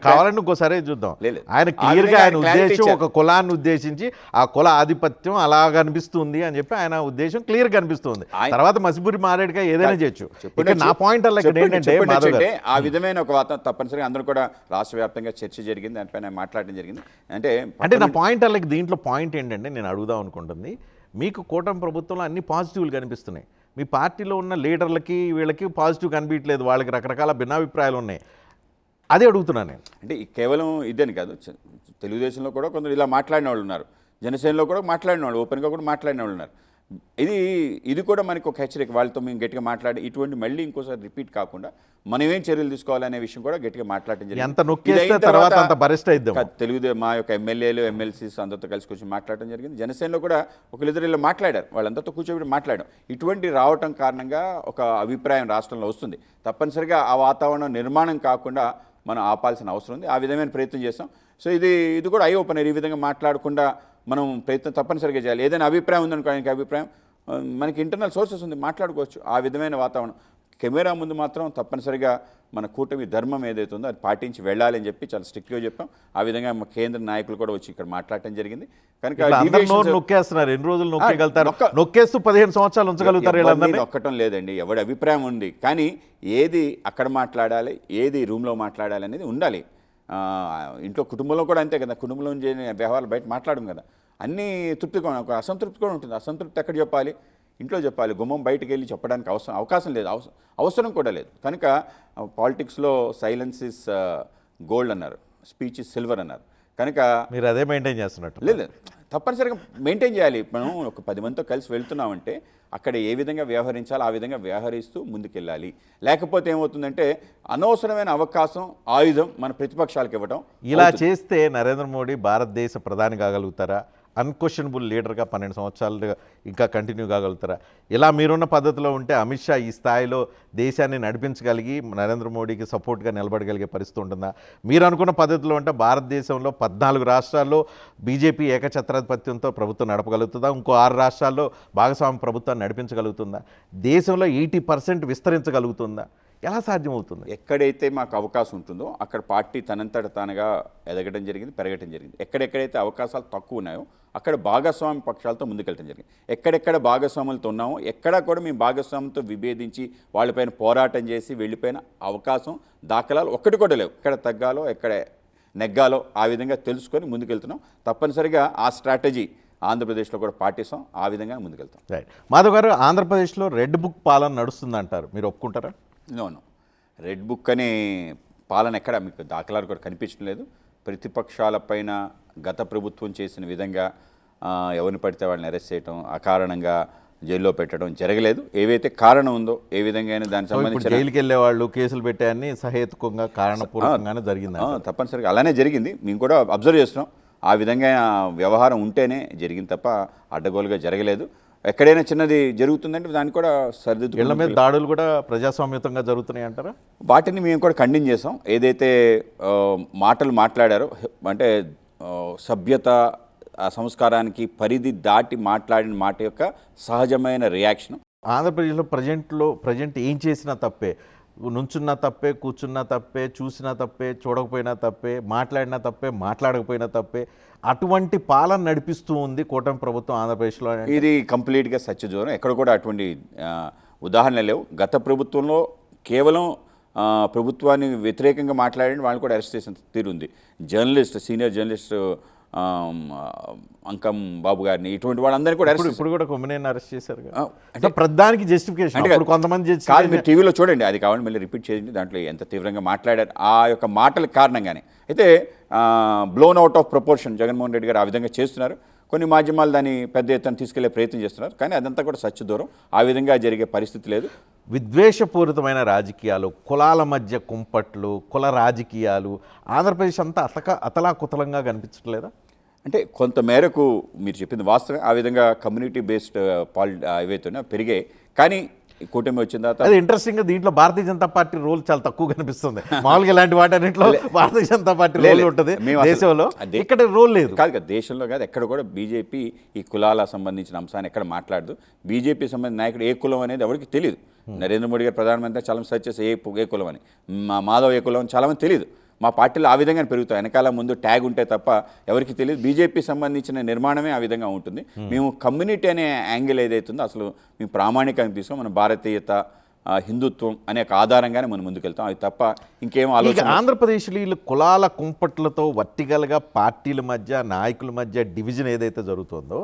కావాలని ఇంకోసారి చూద్దాం. ఆయన క్లియర్గా ఆయన ఉద్దేశం ఒక కులాన్ని ఉద్దేశించి ఆ కుల ఆధిపత్యం అలా కనిపిస్తుంది అని చెప్పి ఆయన ఉద్దేశం క్లియర్ కనిపిస్తుంది. తర్వాత మసిపూరి మారేడుగా ఏదైనా చేయొచ్చు. నా పాయింట్ అలా ఇక్కడ ఏంటంటే ఆ విధమైన ఒక వాతావరణం తప్పనిసరిగా అందరూ కూడా రాష్ట్ర వ్యాప్తంగా చర్చ జరిగింది, దానిపైన మాట్లాడడం జరిగింది. అంటే నా పాయింట్ అలాగే దీంట్లో పాయింట్ ఏంటంటే నేను అడుగుదాం అనుకుంటుంది, మీకు కూటమి ప్రభుత్వంలో అన్ని పాజిటివ్లు కనిపిస్తున్నాయి, మీ పార్టీలో ఉన్న లీడర్లకి వీళ్ళకి పాజిటివ్ కనిపించలేదు, వాళ్ళకి రకరకాల భిన్నాభిప్రాయాలు ఉన్నాయి. అదే అడుగుతున్నాను నేను. అంటే కేవలం ఇదని కాదు, తెలుగుదేశంలో కూడా కొందరు ఇలా మాట్లాడిన వాళ్ళు ఉన్నారు, జనసేనలో కూడా మాట్లాడిన వాళ్ళు, ఓపెన్గా కూడా మాట్లాడిన వాళ్ళు ఉన్నారు. ఇది కూడా మనకు ఒక హెచ్చరిక. వాళ్ళతో మేము గట్టిగా మాట్లాడి ఇటువంటి మళ్ళీ ఇంకోసారి రిపీట్ కాకుండా మనం ఏం చర్యలు తీసుకోవాలనే విషయం కూడా గట్టిగా మాట్లాడటం జరిగింది. ఎంత నొక్కేస్తే తర్వాత అంత బరిష్ట అయిద్దాం. తెలుగుదేశం మా యొక్క ఎమ్మెల్యేలు ఎమ్మెల్సీస్ అందరితో కలిసి కూర్చొని మాట్లాడటం జరిగింది. జనసేనలో కూడా ఒకరిద్దరు ఇలా మాట్లాడారు, వాళ్ళందరితో కూర్చోబెట్టి మాట్లాడడం. ఇటువంటి రావటం కారణంగా ఒక అభిప్రాయం రాష్ట్రంలో వస్తుంది. తప్పనిసరిగా ఆ వాతావరణం నిర్మాణం కాకుండా మనం ఆపాల్సిన అవసరం ఉంది. ఆ విధమైన ప్రయత్నం చేస్తాం. సో ఇది కూడా ఐ ఓపెనర్. ఈ విధంగా మాట్లాడకుండా మనం ప్రయత్నం తప్పనిసరిగా చేయాలి. ఏదైనా అభిప్రాయం ఉందనుకో, ఆయనకి అభిప్రాయం, మనకి ఇంటర్నల్ సోర్సెస్ ఉంది, మాట్లాడుకోవచ్చు. ఆ విధమైన వాతావరణం కెమెరా ముందు మాత్రం తప్పనిసరిగా మన కూటమి ధర్మం ఏదైతే ఉందో అది పాటించి వెళ్ళాలి అని చెప్పి చాలా స్ట్రిక్ట్గా చెప్పాం. ఆ విధంగా మా కేంద్ర నాయకులు కూడా వచ్చి ఇక్కడ మాట్లాడటం జరిగింది. కనుక నొక్కేస్తున్నారు, ఎన్ని రోజులు నొక్కగలుగుతారు? నొక్కేస్తూ 15 సంవత్సరాలు ఉంచగలుగుతారు? నొక్కటం లేదండి, ఎవరి అభిప్రాయం ఉంది. కానీ ఏది అక్కడ మాట్లాడాలి, ఏది రూమ్లో మాట్లాడాలి అనేది ఉండాలి. ఇంట్లో కుటుంబంలో కూడా అంతే కదా, కుటుంబంలో వ్యవహారాలు బయట మాట్లాడడం కదా. అన్నీ తృప్తిగా ఒక అసంతృప్తి కూడా ఉంటుంది. అసంతృప్తి ఎక్కడ చెప్పాలి? ఇంట్లో చెప్పాలి. గుమ్మం బయటకు వెళ్ళి చెప్పడానికి అవకాశం లేదు, అవసరం కూడా లేదు. కనుక పాలిటిక్స్లో సైలెన్స్ ఇస్ గోల్డ్ అన్నారు, స్పీచ్ ఇస్ సిల్వర్ అన్నారు. కనుక మీరు అదే మెయింటైన్ చేస్తున్నట్టు. లేదు, తప్పనిసరిగా మెయింటైన్ చేయాలి. మనం ఒక 10 మందితో కలిసి వెళ్తున్నామంటే అక్కడ ఏ విధంగా వ్యవహరించాలో ఆ విధంగా వ్యవహరిస్తూ ముందుకెళ్ళాలి. లేకపోతే ఏమవుతుందంటే అనవసరమైన అవకాశం, ఆయుధం మన ప్రతిపక్షాలకు ఇవ్వడం. ఇలా చేస్తే నరేంద్ర మోడీ భారతదేశ ప్రధాని కాగలుగుతారా? అన్క్వశ్చనబుల్ లీడర్గా 12 సంవత్సరాలుగా ఇంకా కంటిన్యూ కాగలుగుతారా? ఇలా మీరున్న పద్ధతిలో ఉంటే అమిత్ షా ఈ స్థాయిలో దేశాన్ని నడిపించగలిగి నరేంద్ర మోడీకి సపోర్ట్గా నిలబడగలిగే పరిస్థితి ఉంటుందా? మీరు అనుకున్న పద్ధతిలో ఉంటే భారతదేశంలో 14 రాష్ట్రాల్లో బీజేపీ ఏకఛత్రాధిపత్యంతో ప్రభుత్వం నడపగలుగుతుందా? ఇంకో 6 రాష్ట్రాల్లో భాగస్వామ్య ప్రభుత్వాన్ని నడిపించగలుగుతుందా? దేశంలో 80% విస్తరించగలుగుతుందా? ఎలా సాధ్యమవుతుంది? ఎక్కడైతే మాకు అవకాశం ఉంటుందో అక్కడ పార్టీ తనంతట తానుగా ఎదగడం జరిగింది, పెరగడం జరిగింది. ఎక్కడెక్కడైతే అవకాశాలు తక్కువ ఉన్నాయో అక్కడ భాగస్వామి పక్షాలతో ముందుకెళ్ళడం జరిగింది. ఎక్కడెక్కడ భాగస్వాములతో ఉన్నామో ఎక్కడా కూడా మేము భాగస్వాములతో విభేదించి వాళ్ళపైన పోరాటం చేసి వెళ్ళిపోయిన అవకాశం, దాఖలాలు ఒక్కటి కూడా లేవు. ఎక్కడ తగ్గాలో ఎక్కడ నెగ్గాలో ఆ విధంగా తెలుసుకొని ముందుకెళ్తున్నాం. తప్పనిసరిగా ఆ స్ట్రాటజీ ఆంధ్రప్రదేశ్లో కూడా పాటిస్తాం. ఆ విధంగా ముందుకెళ్తాం. రైట్. మాధవ్ గారు, ఆంధ్రప్రదేశ్లో రెడ్ బుక్ పాలన నడుస్తుందంటారు, మీరు ఒప్పుకుంటారా? నో, రెడ్ బుక్ అనే పాలన ఎక్కడ మీకు దాఖలాలు కూడా కనిపించడం లేదు. ప్రతిపక్షాలపైన గత ప్రభుత్వం చేసిన విధంగా ఎవరిని పడితే వాళ్ళని అరెస్ట్ చేయడం, అకారణంగా జైల్లో పెట్టడం జరగలేదు. ఏవైతే కారణం ఉందో ఏ విధంగా దానికి సంబంధించి జైలుకి వెళ్ళే వాళ్ళు కేసులు పెట్టాయని సహేతుకంగా కారణపూర్వకంగానే జరిగింది. తప్పనిసరిగా అలానే జరిగింది. మేము కూడా అబ్జర్వ్ చేస్తున్నాం. ఆ విధంగా వ్యవహారం ఉంటేనే జరిగింది తప్ప అడ్డగోలుగా జరగలేదు. ఎక్కడైనా చిన్నది జరుగుతుందంటే దాన్ని కూడా సరిదిద్దు. ఇళ్ల మీద దాడులు కూడా ప్రజాస్వామ్యుతంగా జరుగుతున్నాయి అంటారా? వాటిని మేము కూడా ఖండించేసాం. ఏదైతే మాటలు మాట్లాడారో, అంటే సభ్యత ఆ సంస్కారానికి పరిధి దాటి మాట్లాడిన మాట యొక్క సహజమైన రియాక్షన్. ఆంధ్రప్రదేశ్లో ప్రజెంట్ ఏం చేసినా తప్పే, నుంచున్నా తప్పే, కూర్చున్నా తప్పే, చూసినా తప్పే, చూడకపోయినా తప్పే, మాట్లాడినా తప్పే, మాట్లాడకపోయినా తప్పే, అటువంటి పాలన నడిపిస్తూ ఉంది కూటమి ప్రభుత్వం ఆంధ్రప్రదేశ్లో. ఇది కంప్లీట్గా సత్యదూరం. ఎక్కడ కూడా అటువంటి ఉదాహరణ లేవు. గత ప్రభుత్వంలో కేవలం ప్రభుత్వాన్ని వ్యతిరేకంగా మాట్లాడిన వాళ్ళు కూడా అరెస్ట్ చేసిన తీరు ఉంది. జర్నలిస్ట్, సీనియర్ జర్నలిస్ట్ అంకం బాబు గారిని, ఇటువంటి వాళ్ళందరినీ కూడా ఇప్పుడు కూడా కొమ్మినేని అరెస్ట్ చేశారు. అంటే ప్రధానికి జస్టిఫికేషన్ అంటే కొంతమంది కాదు, మీరు టీవీలో చూడండి, అది కావాలి మళ్ళీ రిపీట్ చేయండి, దాంట్లో ఎంత తీవ్రంగా మాట్లాడారు ఆ యొక్క మాటల కారణంగానే. అయితే blown out of proportion Jaganmohan Reddy గారు ఆ విధంగా చేస్తున్నారు. కొన్ని మాధ్యమాలు దాన్ని పెద్ద ఎత్తున తీసుకెళ్లే ప్రయత్నం చేస్తున్నారు, కానీ అదంతా కూడా సత్యదూరం. ఆ విధంగా జరిగే పరిస్థితి లేదు. విద్వేషపూరితమైన రాజకీయాలు, కులాల మధ్య కుంపట్లు, కుల రాజకీయాలు ఆంధ్రప్రదేశ్ అంతా అతలాకుతలంగా కనిపించట్లేదా? అంటే కొంత మేరకు మీరు చెప్పింది వాస్తవమే. ఆ విధంగా కమ్యూనిటీ బేస్డ్ ఏవైతే ఉన్నాయో పెరిగాయి. కానీ కూటమి వచ్చిన తర్వాత అది ఇంట్రెస్టింగ్గా దీంట్లో భారతీయ జనతా పార్టీ రోల్ చాలా తక్కువ కనిపిస్తుంది. మామూలుగా ఇలాంటి వాటన్నింటిలో భారతీయ జనతా పార్టీ రోల్ ఉంటుంది దేశంలో, ఇక్కడ రోల్ లేదు. కాదు కదా, దేశంలో కాదు, ఎక్కడ కూడా బీజేపీ ఈ కులాల సంబంధించిన అంశాన్ని ఎక్కడ మాట్లాడదు. బీజేపీ సంబంధించిన నాయకుడు ఏ కులం అనేది ఎవరికి తెలియదు. నరేంద్ర మోడీ గారు ప్రధానమంత్రి చాలా సర్చ్ చేసి ఏ కులం అని, మాధవ్ ఏ కులం అని చాలామంది తెలియదు. మా పార్టీలో ఆ విధంగా పెరుగుతాయి, వెనకాల ముందు ట్యాగ్ ఉంటే తప్ప ఎవరికి తెలియదు. బీజేపీ సంబంధించిన నిర్మాణమే ఆ విధంగా ఉంటుంది. మేము కమ్యూనిటీ అనే యాంగిల్ ఏదైతుందో అసలు మేము ప్రామాణికంగా తీసుకొని మన భారతీయత, హిందుత్వం అనే ఒక ఆధారంగానే మనం ముందుకెళ్తాం. అది తప్ప ఇంకేం ఆలోచన. ఆంధ్రప్రదేశ్లో వీళ్ళు కులాల కుంపట్లతో వర్టికల్గా పార్టీల మధ్య, నాయకుల మధ్య డివిజన్ ఏదైతే జరుగుతుందో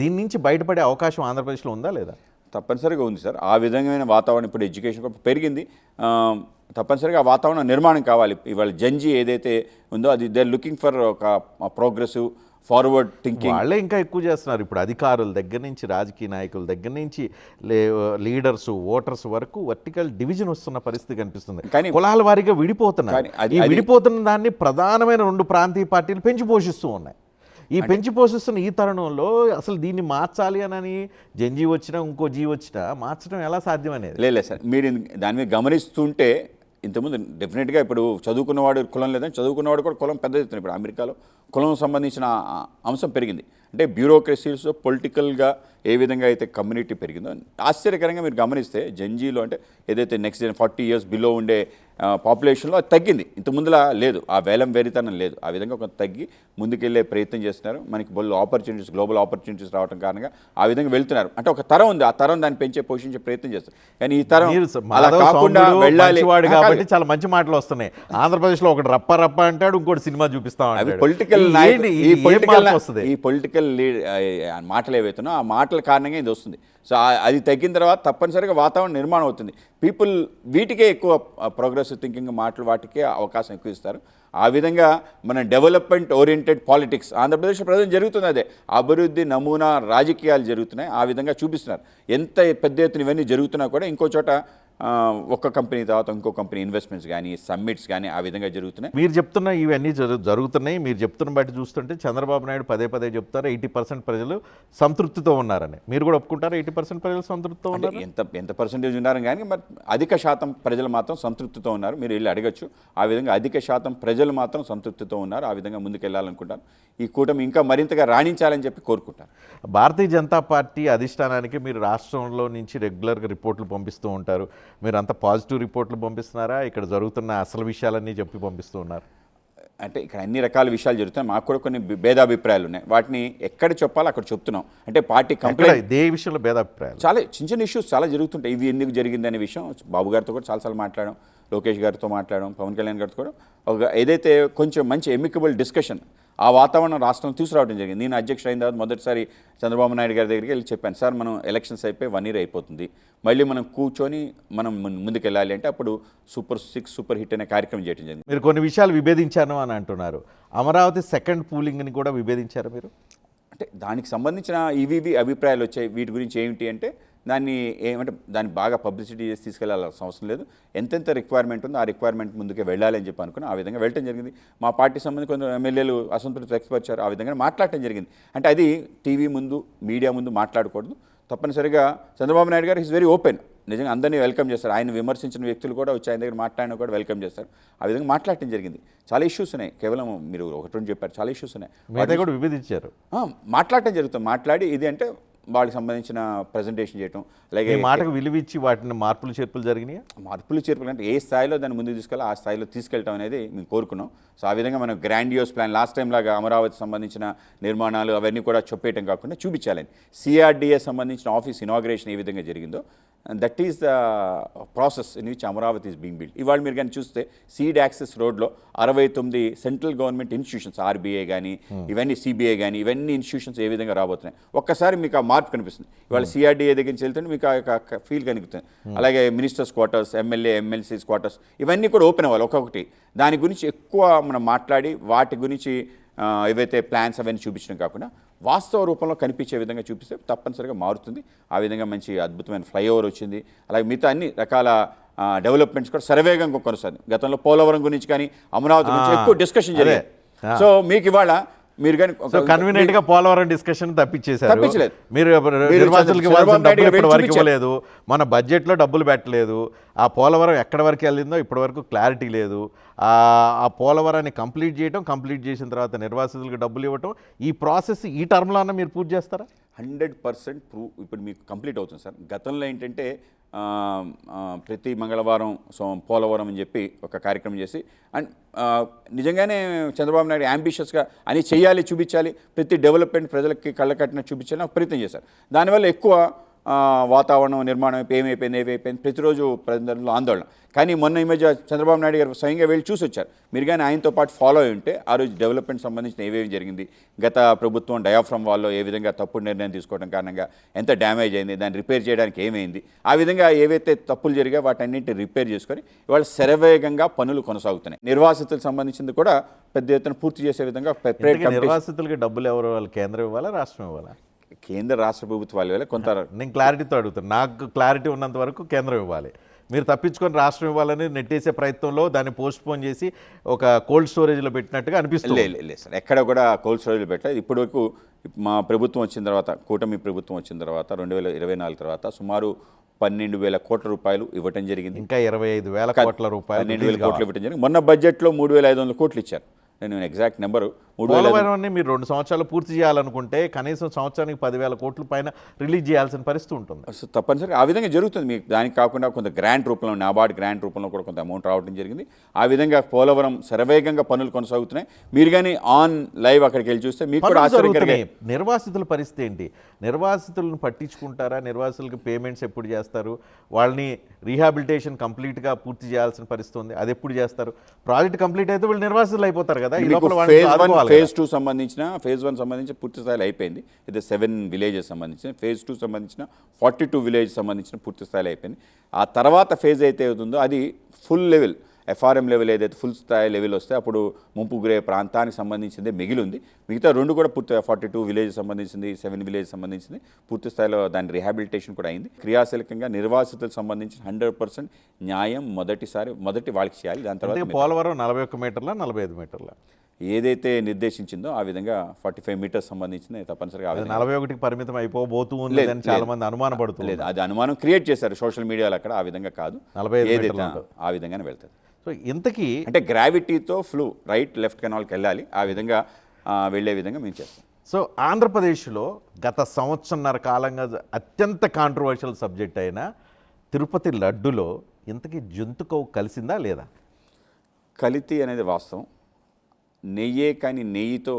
దీని నుంచి బయటపడే అవకాశం ఆంధ్రప్రదేశ్లో ఉందా లేదా? తప్పనిసరిగా ఉంది సార్. ఆ విధమైన వాతావరణం ఇప్పుడు ఎడ్యుకేషన్ కూడా పెరిగింది. తప్పనిసరిగా వాతావరణం నిర్మాణం కావాలి. ఇవాళ జంజీ ఏదైతే ఉందో అది దే ఆర్ లుకింగ్ ఫర్ ఒక ప్రోగ్రెసివ్ ఫార్వర్డ్ థింకింగ్. వాళ్ళే ఇంకా ఎక్కువ చేస్తున్నారు. ఇప్పుడు అధికారుల దగ్గర నుంచి, రాజకీయ నాయకుల దగ్గర నుంచి, లీడర్స్, ఓటర్స్ వరకు వర్టికల్ డివిజన్ వస్తున్న పరిస్థితి కనిపిస్తుంది. కానీ కులాల వారీగా విడిపోతున్నారు. ఈ విడిపోతున్న దాన్ని ప్రధానమైన 2 ప్రాంతీయ పార్టీలు పెంచి పోషిస్తూ ఉన్నాయి. ఈ పెంచి పోషిస్తున్న ఈ తరుణంలో అసలు దీన్ని మార్చాలి అని జంజీ వచ్చినా ఇంకో జీ వచ్చినా మార్చడం ఎలా సాధ్యం అనేది లేదు సార్. మీరు దాని మీద గమనిస్తుంటే ఇంతకుముందు డెఫినెట్గా ఇప్పుడు చదువుకున్నవాడు కులం లేదని, చదువుకున్నవాడు కూడా కులం పెద్ద ఎత్తున ఇప్పుడు అమెరికాలో కులం సంబంధించిన అంశం పెరిగింది. అంటే బ్యూరోక్రసీస్ పొలిటికల్గా ఏ విధంగా అయితే కమ్యూనిటీ పెరిగిందో ఆశ్చర్యకరంగా మీరు గమనిస్తే జంజీలో అంటే ఏదైతే నెక్స్ట్ 40 years బిలో ఉండే పాపులేషన్లో అది తగ్గింది. ఇంతకుముందులా లేదు, ఆ వేలం వేరితనం లేదు. ఆ విధంగా కొంత తగ్గి ముందుకెళ్లే ప్రయత్నం చేస్తున్నారు. మనకి బోల్ ఆపర్చునిటీస్, గ్లోబల్ ఆపర్చునిటీస్ రావడం కారణంగా ఆ విధంగా వెళ్తున్నారు. అంటే ఒక తరం ఉంది, ఆ తరం దాన్ని పెంచే పోషించే ప్రయత్నం చేస్తారు. కానీ ఈ తరం అలా కాకుండా వెళ్ళాలి కాబట్టి చాలా మంచి మాటలు వస్తున్నాయి. ఆంధ్రప్రదేశ్లో ఒకటి రప్ప అంటాడు, ఇంకోటి సినిమా చూపిస్తాం. పొలిటికల్ ఈ పొలిటికల్ మాటలు ఏవైతున్నాయో ఆ మాటల కారణంగా ఇది వస్తుంది. సో అది తగ్గిన తర్వాత తప్పనిసరిగా వాతావరణం నిర్మాణం అవుతుంది. పీపుల్ వీటికే ఎక్కువ ప్రోగ్రెసివ్ థింకింగ్ మాటలు, వాటికే అవకాశం ఎక్కువ ఇస్తారు. ఆ విధంగా మన డెవలప్మెంట్ ఓరియంటెడ్ పాలిటిక్స్ ఆంధ్రప్రదేశ్లో ప్రజలు జరుగుతుంది. అదే అభివృద్ధి నమూనా రాజకీయాలు జరుగుతున్నాయి. ఆ విధంగా చూపిస్తున్నారు. ఎంత పెద్ద ఎత్తున ఇవన్నీ జరుగుతున్నా కూడా ఇంకో చోట ఒక్క కంపెనీ తర్వాత ఇంకో కంపెనీ ఇన్వెస్ట్మెంట్స్ కానీ, సమ్మిట్స్ కానీ ఆ విధంగా జరుగుతున్నాయి. మీరు చెప్తున్న ఇవన్నీ జరుగుతున్నాయి. మీరు చెప్తున్న బట్టి చూస్తుంటే చంద్రబాబు నాయుడు పదే చెప్తారు 80% ప్రజలు సంతృప్తితో ఉన్నారని. మీరు కూడా ఒప్పుకుంటారా 80% ప్రజలు సంతృప్తితో ఉన్నారు? ఎంత పర్సెంటేజ్ ఉన్నారు కానీ మరి అధిక శాతం ప్రజలు మాత్రం సంతృప్తితో ఉన్నారు. మీరు వెళ్ళి అడగచ్చు. ఆ విధంగా అధిక శాతం ప్రజలు మాత్రం సంతృప్తితో ఉన్నారు. ఆ విధంగా ముందుకెళ్లాలనుకుంటారు. ఈ కూటమి ఇంకా మరింతగా రాణించాలని చెప్పి కోరుకుంటారు. భారతీయ జనతా పార్టీ అధిష్టానానికి మీరు రాష్ట్రంలో నుంచి రెగ్యులర్గా రిపోర్ట్లు పంపిస్తూ ఉంటారు. మీరు అంత పాజిటివ్ రిపోర్ట్లు పంపిస్తున్నారా? ఇక్కడ జరుగుతున్న అసలు విషయాలన్నీ చెప్పి పంపిస్తూ ఉన్నారు? అంటే ఇక్కడ అన్ని రకాల విషయాలు జరుగుతాయి. మాకు కూడా కొన్ని భేదాభిప్రాయాలు ఉన్నాయి. వాటిని ఎక్కడ చెప్పాలో అక్కడ చెప్తున్నాం. అంటే పార్టీ కంప్లైంట్ ఏ విషయంలో భేదాభిప్రాయాలు? చాలా చిన్న ఇష్యూస్ చాలా జరుగుతుంటాయి. ఇది ఎందుకు జరిగింది అనే విషయం బాబు గారితో కూడా చాలాసార్లు మాట్లాడాం, లోకేష్ గారితో మాట్లాడాం, పవన్ కళ్యాణ్ గారితో కూడా ఏదైతే కొంచెం మంచి ఎమికబుల్ డిస్కషన్ ఆ వాతావరణం రాష్ట్రం తీసుకురావడం జరిగింది. నేను అధ్యక్షుడు అయిన తర్వాత మొదటిసారి చంద్రబాబు నాయుడు గారి దగ్గరికి వెళ్ళి చెప్పాను, సార్ మనం ఎలక్షన్స్ అయిపోయి 1 year అయిపోతుంది, మళ్ళీ మనం కూర్చొని మనం ముందుకెళ్ళాలి అంటే అప్పుడు సూపర్ 6 సూపర్ హిట్ అనే కార్యక్రమం చేయడం జరిగింది. మీరు కొన్ని విషయాలు విభేదించాను అని అంటున్నారు. అమరావతి సెకండ్ పూలింగ్ని కూడా విభేదించారు మీరు? అంటే దానికి సంబంధించిన ఇవి అభిప్రాయాలు వచ్చాయి. వీటి గురించి ఏమిటి అంటే దాన్ని ఏమంటే దాన్ని బాగా పబ్లిసిటీ చేసి తీసుకెళ్లాల్సిన అవసరం లేదు. ఎంతెంత రిక్వైర్మెంట్ ఉందో ఆ రిక్వైర్మెంట్ ముందుకే వెళ్ళాలి అని చెప్పి అనుకుని ఆ విధంగా వెళ్ళటం జరిగింది. మా పార్టీ సంబంధించి కొంచెం ఎమ్మెల్యేలు అసంతృప్తి వ్యక్తపరిచారు. ఆ విధంగా మాట్లాడటం జరిగింది. అంటే అది టీవీ ముందు, మీడియా ముందు మాట్లాడకూడదు. తప్పనిసరిగా చంద్రబాబు నాయుడు గారు ఈజ్ వెరీ ఓపెన్. నిజంగా అందరినీ వెల్కమ్ చేస్తారు. ఆయన విమర్శించిన వ్యక్తులు కూడా వచ్చి ఆయన దగ్గర మాట్లాడినా కూడా వెల్కమ్ చేస్తారు. ఆ విధంగా మాట్లాడటం జరిగింది. చాలా ఇష్యూస్ ఉన్నాయి, కేవలం మీరు ఒకటి రెండు చెప్పారు, చాలా ఇష్యూస్ ఉన్నాయి, మీద కూడా విభేదించారు. మాట్లాడటం జరుగుతుంది. మాట్లాడి ఇది అంటే వాళ్ళకి సంబంధించిన ప్రజెంటేషన్ చేయటం, అలాగే ఈ మాటకు విలువిచ్చి వాటిని మార్పులు చేర్పులు జరిగినాయి. మార్పులు చేర్పులు అంటే ఏ స్థాయిలో దాన్ని ముందుకు తీసుకెళ్ళి ఆ స్థాయిలో తీసుకెళ్ళటం అనేది మేము కోరుకున్నాం. సో ఆ విధంగా మనం గ్రాండియోస్ ప్లాన్ లాస్ట్ టైం లాగా అమరావతి సంబంధించిన నిర్మాణాలు అవన్నీ కూడా చెప్పేయటం కాకుండా చూపించాలని, సిఆర్డీఏ సంబంధించిన ఆఫీస్ ఇనాగ్రేషన్ ఏ విధంగా జరిగిందో that is the process in which Amaravati is being build. ఇవాళ మీరు కానీ చూస్తే సీడ్ యాక్సెస్ రోడ్లో 69 సెంట్రల్ గవర్నమెంట్ ఇన్స్టిట్యూషన్స్, ఆర్బీఐ కానీ ఇవన్నీ, సిబిఐ కానీ ఇవన్నీ ఇన్స్టిట్యూషన్స్ ఏ విధంగా రాబోతున్నాయి ఒక్కసారి మీకు ఆ మార్పు కనిపిస్తుంది. ఇవాళ సిఆర్డీఏ దగ్గర నుంచి వెళ్తుంటే మీకు ఆ ఫీల్ కనిపిస్తుంది. అలాగే ministers quarters, MLA MLCs quarters ఇవన్నీ కూడా ఓపెన్ అవ్వాలి ఒక్కొక్కటి. దాని గురించి ఎక్కువ మనం మాట్లాడి వాటి గురించి ఏవైతే ప్లాన్స్ అవన్నీ చూపించడం కాకుండా వాస్తవ రూపంలో కనిపించే విధంగా చూపిస్తే తప్పనిసరిగా మారుతుంది. ఆ విధంగా మంచి అద్భుతమైన ఫ్లైఓవర్ వచ్చింది. అలాగే మిగతా అన్ని రకాల డెవలప్మెంట్స్ కూడా శరవేగంగా కొనసాగింది. గతంలో పోలవరం గురించి కానీ అమరావతి గురించి ఎక్కువ డిస్కషన్ జరిగింది. సో మీకు ఇవాళ మీరు కానీ కన్వీనియంట్ గా పోలవరం డిస్కషన్ తప్పించేశారు. తప్పించలేదు. మీరు నిర్వాసితులకు ఇవ్వాల్సిన డబ్బులు ఇప్పటి వరకు ఇవ్వలేదు, మన బడ్జెట్లో డబ్బులు పెట్టలేదు. ఆ పోలవరం ఎక్కడి వరకు వెళ్ళిందో ఇప్పటి వరకు క్లారిటీ లేదు. ఆ పోలవరాన్ని కంప్లీట్ చేసిన తర్వాత నిర్వాసితులకు డబ్బులు ఇవ్వటం, ఈ ప్రాసెస్ ఈ టర్మ్లో అన్న మీరు పూర్తి చేస్తారా? 100% ఇప్పుడు మీకు కంప్లీట్ అవుతుంది సార్. గతంలో ఏంటంటే ప్రతి మంగళవారం పోలవరం అని చెప్పి ఒక కార్యక్రమం చేసి అండ్ నిజంగానే చంద్రబాబు నాయుడు యాంబిషియస్గా అని చేయాలి, చూపించాలి, ప్రతి డెవలప్మెంట్ ప్రజలకి కళ్ళకట్టినట్టు చూపించాలని ప్రయత్నం చేశారు. దానివల్ల ఎక్కువ వాతావరణం నిర్మాణం ఏమైపోయింది ప్రతిరోజు ప్రజల్లో ఆందోళన. కానీ మొన్న ఈ మధ్య చంద్రబాబు నాయుడు గారు స్వయంగా వెళ్ళి చూసి వచ్చారు. మీరు కానీ ఆయనతో పాటు ఫాలో అయి ఉంటే ఆ రోజు డెవలప్మెంట్ సంబంధించిన ఏమేమి జరిగింది, గత ప్రభుత్వం డయాఫ్రమ్ వాల్లో ఏ విధంగా తప్పుడు నిర్ణయం తీసుకోవడం కారణంగా ఎంత డ్యామేజ్ అయింది, దాన్ని రిపేర్ చేయడానికి ఏమైంది, ఆ విధంగా ఏవైతే తప్పులు జరిగా వాటన్నింటిని రిపేర్ చేసుకొని ఇవాళ శరవేగంగా పనులు కొనసాగుతున్నాయి. నిర్వాసితులకు సంబంధించింది కూడా పెద్ద ఎత్తున పూర్తి చేసే విధంగా నిర్వాసితులకి డబ్బులు ఎవరు, వాళ్ళు కేంద్రం ఇవ్వాలా, రాష్ట్రం ఇవ్వాలా? కేంద్ర రాష్ట్ర ప్రభుత్వాలు ఇవ్వాలి. కొంత నేను క్లారిటీతో అడుగుతాను. నాకు క్లారిటీ ఉన్నంత వరకు కేంద్రం ఇవ్వాలి. మీరు తప్పించుకొని రాష్ట్రం ఇవ్వాలని నెట్టేసే ప్రయత్నంలో దాన్ని పోస్ట్ పోన్ చేసి ఒక కోల్డ్ స్టోరేజ్లో పెట్టినట్టుగా అనిపిస్తుంది. లేదు సార్, ఎక్కడ కూడా కోల్డ్ స్టోరేజ్లో పెట్టలేదు. ఇప్పటి వరకు మా ప్రభుత్వం వచ్చిన తర్వాత, కూటమి ప్రభుత్వం వచ్చిన తర్వాత 2024 తర్వాత సుమారు 12,000 కోట్ల రూపాయలు ఇవ్వటం జరిగింది. ఇంకా 25,000 కోట్ల రూపాయలు 12,000 కోట్లు ఇవ్వటం జరిగింది. మొన్న బడ్జెట్లో 3,500 కోట్లు ఇచ్చారు. నేను ఎగ్జాక్ట్ నెంబరు పోలవరాన్ని మీరు 2 సంవత్సరాలు పూర్తి చేయాలనుకుంటే కనీసం సంవత్సరానికి 10,000 కోట్ల పైన రిలీజ్ చేయాల్సిన పరిస్థితి ఉంటుంది. తప్పనిసరిగా ఆ విధంగా జరుగుతుంది. మీకు దానికి కాకుండా కొంత గ్రాంట్ రూపంలో, నాబార్డ్ గ్రాంట్ రూపంలో కూడా కొంత అమౌంట్ రావడం జరిగింది. ఆ విధంగా పోలవరం శరవేగంగా పనులు కొనసాగుతున్నాయి. మీరు కానీ ఆన్ లైవ్ అక్కడికి వెళ్ళి చూస్తే మీకు కూడా ఆశ్చర్యకరంగా. నిర్వాసితుల పరిస్థితి ఏంటి? నిర్వాసితులను పట్టించుకుంటారా? నిర్వాసితులకు పేమెంట్స్ ఎప్పుడు చేస్తారు? వాళ్ళని రీహాబిలిటేషన్ కంప్లీట్గా పూర్తి చేయాల్సిన పరిస్థితి ఉంది, అది ఎప్పుడు చేస్తారు? ప్రాజెక్ట్ కంప్లీట్ అయితే వీళ్ళు నిర్వాసితులు అయిపోతారు కదా. ఫేజ్ 2 సంబంధించిన ఫేజ్ 1 సంబంధించిన పూర్తి స్థాయిలో అయిపోయింది. అయితే 7 విలేజెస్ సంబంధించిన, ఫేజ్ 2 సంబంధించిన 42 విలేజ్ సంబంధించిన పూర్తి స్థాయిలో అయిపోయింది. ఆ తర్వాత ఫేజ్ అయితే అవుతుందో అది ఫుల్ లెవెల్ ఎఫ్ఆర్ఎం లెవెల్ ఏదైతే ఫుల్ స్థాయి లెవెల్ వస్తే అప్పుడు ముంపు గురే ప్రాంతానికి సంబంధించింది మిగిలి ఉంది. మిగతా 2 కూడా పూర్తిగా 42 విలేజ్ సంబంధించింది, 7 విలేజ్ సంబంధించింది పూర్తి స్థాయిలో దాని రీహాబిలిటేషన్ కూడా అయింది. క్రియాశీలకంగా నిర్వాసితులకు సంబంధించి 100% న్యాయం మొదటి వాళ్ళకి చేయాలి. దాని తర్వాత పోలవరం 41 మీటర్ల 45 మీటర్ల ఏదైతే నిర్దేశించిందో ఆ విధంగా 45 మీటర్స్ సంబంధించింది తప్పనిసరిగా 41కి పరిమితం అయిపోబోతుంది అని చాలా మంది అనుమానపడుతుంది. లేదు, అది అనుమానం క్రియేట్ చేశారు సోషల్ మీడియాలో. అక్కడ ఆ విధంగా కాదు, 45 ఆ విధంగానే వెళ్తుంది. సో ఇంతకీ అంటే గ్రావిటీతో ఫ్లో రైట్ లెఫ్ట్ కెనాల్కి వెళ్ళాలి, ఆ విధంగా వెళ్ళే విధంగా మేము చేస్తాం. సో ఆంధ్రప్రదేశ్లో గత సంవత్సరన్నర కాలంగా అత్యంత కాంట్రవర్షియల్ సబ్జెక్ట్ అయిన తిరుపతి లడ్డులో ఇంతకీ జంతుకో కలిసిందా లేదా? కలితి అనేది వాస్తవం. నెయ్యే కానీ నెయ్యితో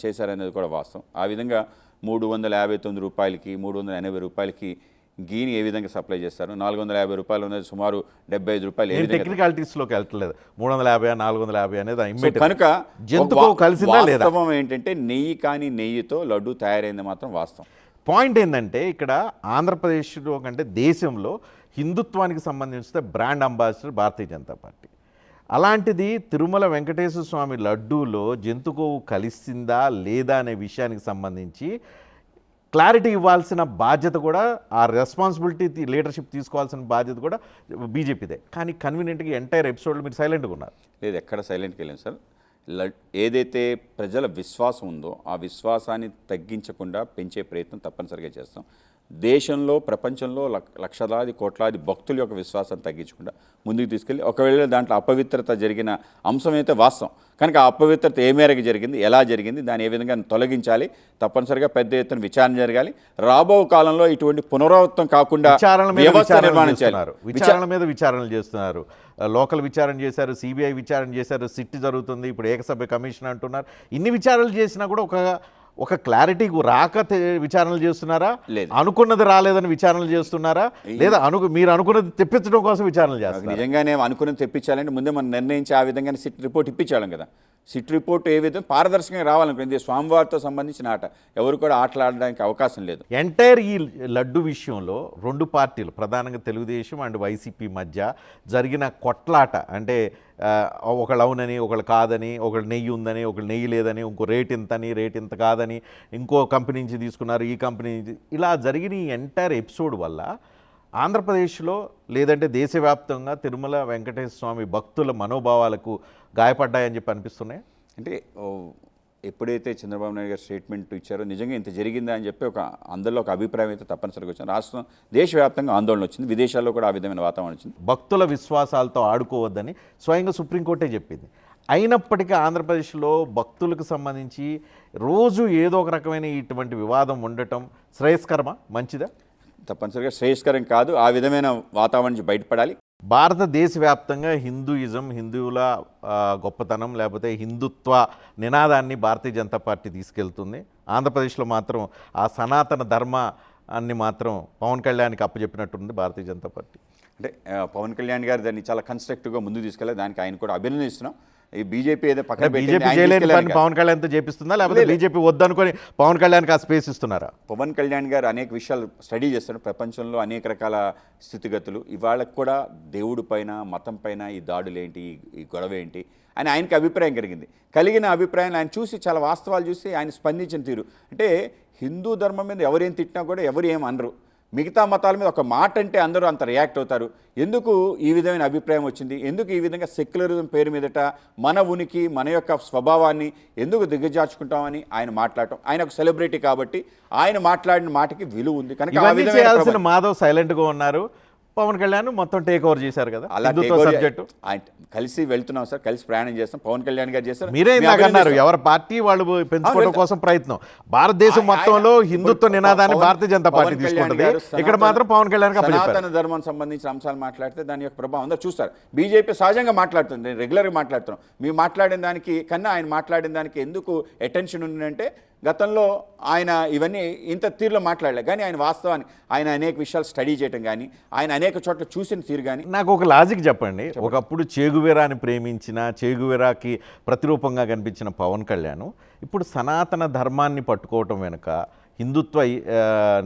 చేశారనేది కూడా వాస్తవం. ఆ విధంగా 359 రూపాయలకి 380 రూపాయలకి గీని ఏ విధంగా సప్లై చేస్తారు? 450 రూపాయలు అనేది సుమారు 75 రూపాయలు. టెక్నికాలిటీస్లోకి వెళ్ళట్లేదు. 350 450 అనేది కనుక జంతుకో కలిసిందా లేదా? వాస్తవం ఏంటంటే నెయ్యి కానీ నెయ్యితో లడ్డు తయారైంది మాత్రం వాస్తవం. పాయింట్ ఏంటంటే ఇక్కడ ఆంధ్రప్రదేశ్లో కంటే దేశంలో హిందుత్వానికి సంబంధించిన బ్రాండ్ అంబాసిడర్ భారతీయ జనతా పార్టీ. అలాంటిది తిరుమల వెంకటేశ్వర స్వామి లడ్డూలో జంతుకోవు కలిసిందా లేదా అనే విషయానికి సంబంధించి క్లారిటీ ఇవ్వాల్సిన బాధ్యత కూడా, ఆ రెస్పాన్సిబిలిటీ లీడర్షిప్ తీసుకోవాల్సిన బాధ్యత కూడా బీజేపీదే. కానీ కన్వీనియంట్గా ఎంటైర్ ఎపిసోడ్లో మీరు సైలెంట్గా ఉన్నారు. లేదు, ఎక్కడ సైలెంట్కి వెళ్ళాను సార్. ఏదైతే ప్రజల విశ్వాసం ఉందో ఆ విశ్వాసాన్ని తగ్గించకుండా పెంచే ప్రయత్నం తప్పనిసరిగా చేస్తాం. దేశంలో ప్రపంచంలో లక్షలాది కోట్లాది భక్తుల యొక్క విశ్వాసం తగ్గించకుండా ముందుకు తీసుకెళ్ళి ఒకవేళ దాంట్లో అపవిత్రత జరిగిన అంశం అయితే వాస్తవం, కనుక ఆ అపవిత్రత ఏ మేరకు జరిగింది, ఎలా జరిగింది, దాన్ని ఏ విధంగా తొలగించాలి, తప్పనిసరిగా పెద్ద ఎత్తున విచారణ జరగాలి. రాబో కాలంలో ఇటువంటి పునరావృతం కాకుండా వ్యవస్థ నిర్మాణం చేయాలి. విచారణ మీద విచారణలు చేస్తున్నారు. లోకల్ విచారణ చేశారు, సిబిఐ విచారణ చేశారు, సిట్ జరుగుతుంది, ఇప్పుడు ఏకసభ్య కమిషన్ అంటున్నారు. ఇన్ని విచారణలు చేసినా కూడా ఒక క్లారిటీ రాక విచారణలు చేస్తున్నారా, అనుకున్నది రాలేదని విచారణలు చేస్తున్నారా, లేదా మీరు అనుకున్నది తెప్పించడం కోసం విచారణలు చేస్తారు? నిజంగానే అనుకున్నది తెప్పించాలంటే ముందే మనం నిర్ణయించి ఆ విధంగానే సిట్ రిపోర్ట్ ఇప్పించాలి కదా. సిట్ రిపోర్ట్ ఏ విధంగా పారదర్శకంగా రావాలనుకుంది. స్వామివారితో సంబంధించిన ఆట, ఎవరు కూడా ఆటలాడడానికి అవకాశం లేదు. ఎంటైర్ ఈ లడ్డు విషయంలో రెండు పార్టీలు, ప్రధానంగా తెలుగుదేశం అండ్ వైసీపీ మధ్య జరిగిన కొట్లాట, అంటే ఒకళ్ళు అవునని, ఒకళ్ళు కాదని, ఒకళ్ళు నెయ్యి ఉందని, ఒకళ్ళు నెయ్యి లేదని, ఇంకో రేట్ ఇంతని, రేట్ ఇంత కాదని, ఇంకో కంపెనీ నుంచి తీసుకున్నారు, ఈ కంపెనీ నుంచి, ఇలా జరిగిన ఈ ఎంటైర్ ఎపిసోడ్ వల్ల ఆంధ్రప్రదేశ్లో లేదంటే దేశవ్యాప్తంగా తిరుమల వెంకటేశ్వర స్వామి భక్తుల మనోభావాలకు గాయపడ్డాయని చెప్పి అనిపిస్తున్నాయి. అంటే ఎప్పుడైతే చంద్రబాబు నాయుడు గారు స్టేట్మెంట్ ఇచ్చారో నిజంగా ఇంత జరిగిందా అని చెప్పి అందరిలో ఒక అభిప్రాయం అయితే తప్పనిసరిగా వచ్చింది. రాష్ట్రం దేశవ్యాప్తంగా ఆందోళన వచ్చింది, విదేశాల్లో కూడా ఆ విధమైన వాతావరణం వచ్చింది. భక్తుల విశ్వాసాలతో ఆడుకోవద్దని స్వయంగా సుప్రీంకోర్టే చెప్పింది. అయినప్పటికీ ఆంధ్రప్రదేశ్లో భక్తులకు సంబంధించి రోజు ఏదో ఒక రకమైన ఇటువంటి వివాదం ఉండటం శ్రేయస్కరమా, మంచిదా? తప్పనిసరిగా శ్రేయస్కరం కాదు. ఆ విధమైన వాతావరణం నుంచి బయటపడాలి. భారతదేశ వ్యాప్తంగా హిందూయిజం, హిందువుల గొప్పతనం లేకపోతే హిందుత్వ నినాదాన్ని భారతీయ జనతా పార్టీ తీసుకెళ్తుంది. ఆంధ్రప్రదేశ్లో మాత్రం ఆ సనాతన ధర్మాన్ని మాత్రం పవన్ కళ్యాణ్కి అప్పచెప్పినట్టుంది భారతీయ జనతా పార్టీ. అంటే పవన్ కళ్యాణ్ గారు దాన్ని చాలా కన్స్ట్రక్టివ్గా ముందుకు తీసుకెళ్ళాలి. దానికి ఆయన కూడా అభినందిస్తున్నాం. ఈ బీజేపీ ఏదో పక్కన బీజేపీ చేయలేని పని పవన్ కళ్యాణ్తో చేపిస్తుందా, లేకపోతే బీజేపీ వద్దనుకొని పవన్ కళ్యాణ్కి ఆ స్పేస్ ఇస్తున్నారా? పవన్ కళ్యాణ్ గారు అనేక విషయాలు స్టడీ చేస్తారు. ప్రపంచంలో అనేక రకాల స్థితిగతులు, ఇవాళకు కూడా దేవుడి పైన, మతం పైన ఈ దాడులు ఏంటి, ఈ గొడవ ఏంటి అని ఆయనకి అభిప్రాయం కలిగిన అభిప్రాయం ఆయన చూసి, చాలా వాస్తవాలు చూసి ఆయన స్పందించిన తీరు, అంటే హిందూ ధర్మం మీద ఎవరేం తిట్టినా కూడా ఎవరు ఏం అనరు, మిగతా మతాల మీద ఒక మాట అంటే అందరూ అంత రియాక్ట్ అవుతారు. ఎందుకు ఈ విధమైన అభిప్రాయం వచ్చింది, ఎందుకు ఈ విధంగా సెక్యులరిజం పేరు మీదట మన ఉనికి, మన యొక్క స్వభావాన్ని ఎందుకు దిగజార్చుకుంటామని ఆయన మాట్లాడటం. ఆయన ఒక సెలబ్రిటీ కాబట్టి ఆయన మాట్లాడిన మాటకి విలువ ఉంది కనుక ఆ విధమైన మాధవ్ సైలెంట్గా ఉన్నారు, పవన్ కళ్యాణ్ మొత్తం టేక్ ఓవర్ చేశారు కదా. అలా సబ్జెక్టు కలిసి వెళ్తున్నాం సార్, కలిసి ప్రయాణం చేస్తాం. పవన్ కళ్యాణ్ గారు చేస్తారు, మీరే అన్నారు ఎవరి పార్టీ వాళ్ళు పెంచుకోవడం కోసం ప్రయత్నం. భారతదేశం మొత్తంలో హిందుత్వ నినాదాన్ని భారతీయ జనతా పార్టీ తీసుకుంటుంది, ఇక్కడ మాత్రం పవన్ కళ్యాణ్ సనాతన ధర్మం సంబంధించిన అంశాలు మాట్లాడితే దాని యొక్క ప్రభావం అందరూ చూస్తారు. బీజేపీ సహజంగా మాట్లాడుతుంది, నేను రెగ్యులర్గా మాట్లాడుతున్నాం. మేము మాట్లాడిన దానికి కన్నా ఆయన మాట్లాడిన దానికి ఎందుకు అటెన్షన్ ఉందంటే, గతంలో ఆయన ఇవన్నీ ఇంత తీరులో మాట్లాడలే, కానీ ఆయన వాస్తవాన్ని ఆయన అనేక విషయాలు స్టడీ చేయడం కానీ, ఆయన అనేక చోట్ల చూసిన తీరు కానీ. నాకు ఒక లాజిక్ చెప్పండి. ఒకప్పుడు చేగువేరాని ప్రేమించిన, చేగువేరాకి ప్రతిరూపంగా కనిపించిన పవన్ కళ్యాణ్ ఇప్పుడు సనాతన ధర్మాన్ని పట్టుకోవటం వెనుక, హిందుత్వ